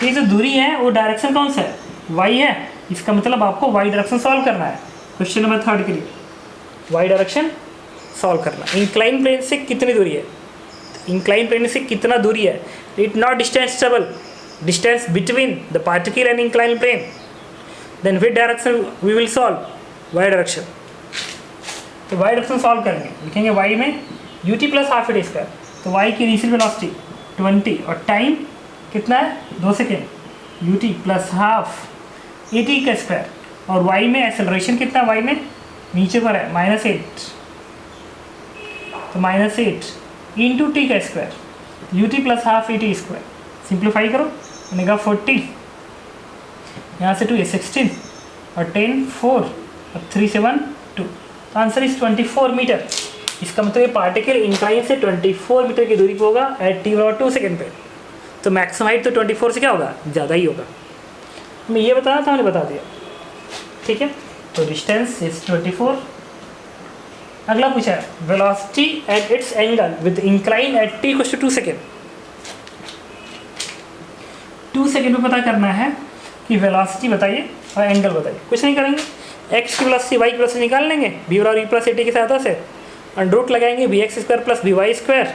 तो ये जो दूरी है वो डायरेक्शन कौन सा है, y है, इसका मतलब आपको वाई डायरेक्शन सॉल्व करना है। क्वेश्चन नंबर 3 के लिए वाई डायरेक्शन सॉल्व करना। इंक्लाइन प्लेन से कितनी दूरी है, इंक्लाइन प्लेन से कितना दूरी है, it not distance travel, distance between the particle and incline plane, then which direction we will solve, y direction. तो वाई डायरेक्शन सॉल्व करेंगे, लिखेंगे वाई में u t plus half a square, तो y की इनिशियल वेलोसिटी 20 और time कितना है 2 second, u t plus half a t का स्क्वायर, और वाई में एक्सेलरेशन कितना, वाई में नीचे पर है -8, तो -8 इंटू टी का square, you t plus half a t square, simplify करो बनेगा 40, यहाँ से 2 ये 16 और 10 4 और 3 7 2, तो आंसर इज 24 मीटर। इसका मतलब ये पार्टिकल इंक्लाइन से 24 मीटर की दूरी पर होगा एट टी और 2 सेकेंड पे, तो मैक्सिमम हाइट तो 24 से क्या होगा, ज़्यादा ही होगा। मैं ये बताना था, मैंने बता दिया, ठीक है। तो डिस्टेंस इज 24। अगला पूछा है velocity at its angle with incline at t equals to 2 second. 2 second में पता करना है कि वेलोसिटी बताइए और एंगल बताइए। कुछ नहीं करेंगे, एक्स की वेलोसिटी वाई की वेलोसिटी निकाल लेंगे बी और प्लस ए टी की सहायता से, अंडर लगाएंगे v x square plus v y square,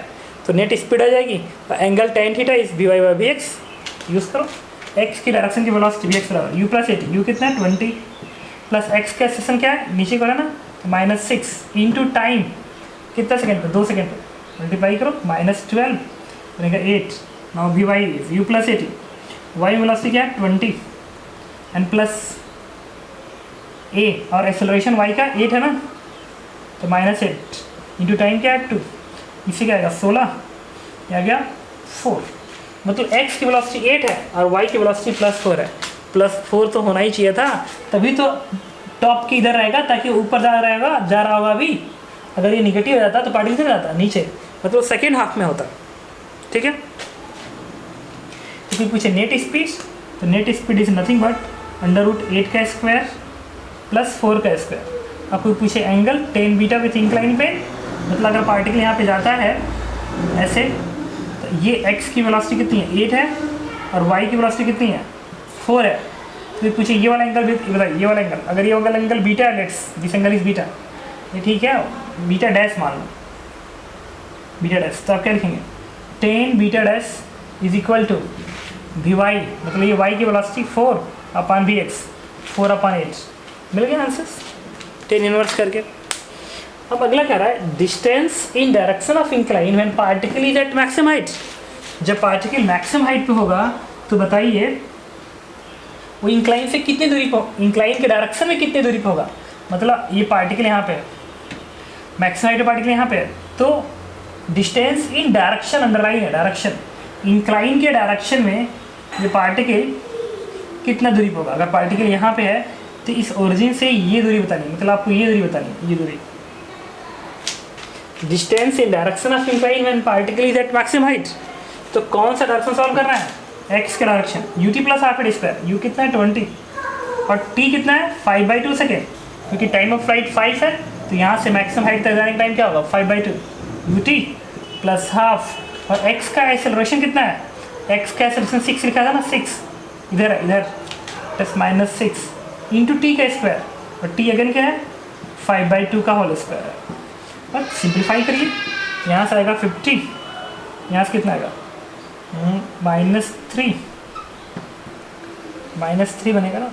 तो नेट स्पीड आ जाएगी, और angle tan theta is v y by v x. Use करो, एक्स की डायरेक्शन की वेलोसिटी बी एक्स बराबर u plus a t, u कितना है 20 प्लस एक्स का सेक्शन क्या है नीचे को है ना, -6 इंटू टाइम कितना सेकेंड पे 2 सेकेंड पे, मल्टीप्लाई करो -12 बनेगा 8। Now v y is u plus a t, y velocity क्या है 20 एंड प्लस ए, और एक्सेलरेशन वाई का 8 है ना, तो -8 इंटू टाइम क्या है 2, इसी क्या आएगा 16, क्या आ गया 4। मतलब x की वेलोसिटी 8 है और y की वेलोसिटी +4 है, +4 तो होना ही चाहिए था, तभी तो टॉप की इधर रहेगा ताकि ऊपर जा रहा होगा अभी। अगर ये निगेटिव हो जाता तो पार्टिकल किधर जाता, नीचे, मतलब सेकेंड हाफ में होता, ठीक है। तो फिर पूछे नेट स्पीड, तो net speed is nothing but √8 का स्क्वायर प्लस 4 का स्क्वायर। अब कोई पूछे angle tan beta with incline पे, मतलब अगर पार्टिकल यहाँ पे जाता है ऐसे, तो ये x की वेलोसिटी कितनी है 8 है और y की वेलोसिटी कितनी है 4 है। तो फिर पूछे ये वाला एंगल भी बताइए, ये वाला एंगल, अगर ये वाला एंगल बीटा है, let's this angle is beta, ये ठीक है, बीटा डैश मान लो, बीटा डैश, तो आप क्या लिखेंगे tan beta dash is equal to v y, मतलब ये y की वेलोसिटी 4/bx 4/8, मिल गया आंसर tan इनवर्स करके। अब अगला कह रहा है distance in direction of incline when particle is at maximum height. जब पार्टिकल मैक्सिमम हाइट पे होगा तो बताइए वो इंक्लाइन से कितनी दूरी पर, इंक्लाइन के डायरेक्शन में कितनी दूरी पर होगा। मतलब ये पार्टिकल यहाँ पे है, मैक्सिमम हाइट पार्टिकल यहाँ पे है, तो डिस्टेंस इन डायरेक्शन अंडरलाइन है, डायरेक्शन इंक्लाइन के डायरेक्शन में ये पार्टिकल कितना दूरी पर होगा। अगर पार्टिकल यहाँ पे है तो इस ओरिजिन से ये दूरी बतानी, मतलब आपको ये दूरी बतानी है, ये दूरी। Distance in direction of incline when particle is at maximum height, तो कौन सा डायरेक्शन सॉल्व करना है, एक्स के direction, u t plus half a square, u कितना है 20 और टी कितना है 5/2 सेकेंड, क्योंकि टाइम ऑफ फ्लाइट 5 है, तो यहाँ से मैक्सिमम हाइट तक जाने का टाइम क्या होगा 5/2, यू टी प्लस हाफ, और एक्स का एक्सेलरेशन कितना है, एक्स का एक्सेलरेशन 6 लिखा था ना, 6 इधर है, इधर प्लस -6 इंटू टी का स्क्वायर, और टी अगेन क्या है 5/2 का होल स्क्वायर है। और सिंप्लीफाई करिए, यहाँ से आएगा 50, यहाँ से कितना आएगा -3 बनेगा ना,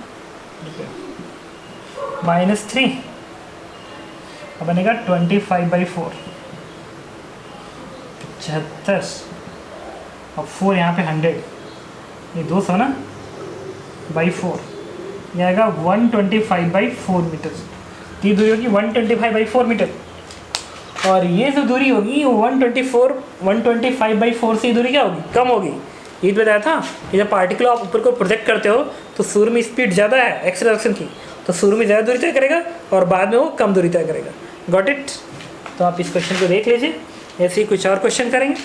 -3 अब बनेगा 25/4 75, और 4 यहाँ पे 100, ये 200 ना /4, ये आएगा 125/4 मीटर। ये दूरी होगी 125/4 मीटर, और ये जो दूरी होगी वो 125/4 से ये दूरी क्या होगी, कम होगी। ये बताया था कि जब पार्टिकल आप ऊपर को प्रोजेक्ट करते हो तो शुरू में स्पीड ज़्यादा है एक्स डायरेक्शन की, तो शुरू में ज़्यादा दूरी तय करेगा और बाद में वो कम दूरी तय करेगा। Got it. तो आप इस क्वेश्चन को देख लीजिए, ऐसे ही कुछ और क्वेश्चन करेंगे।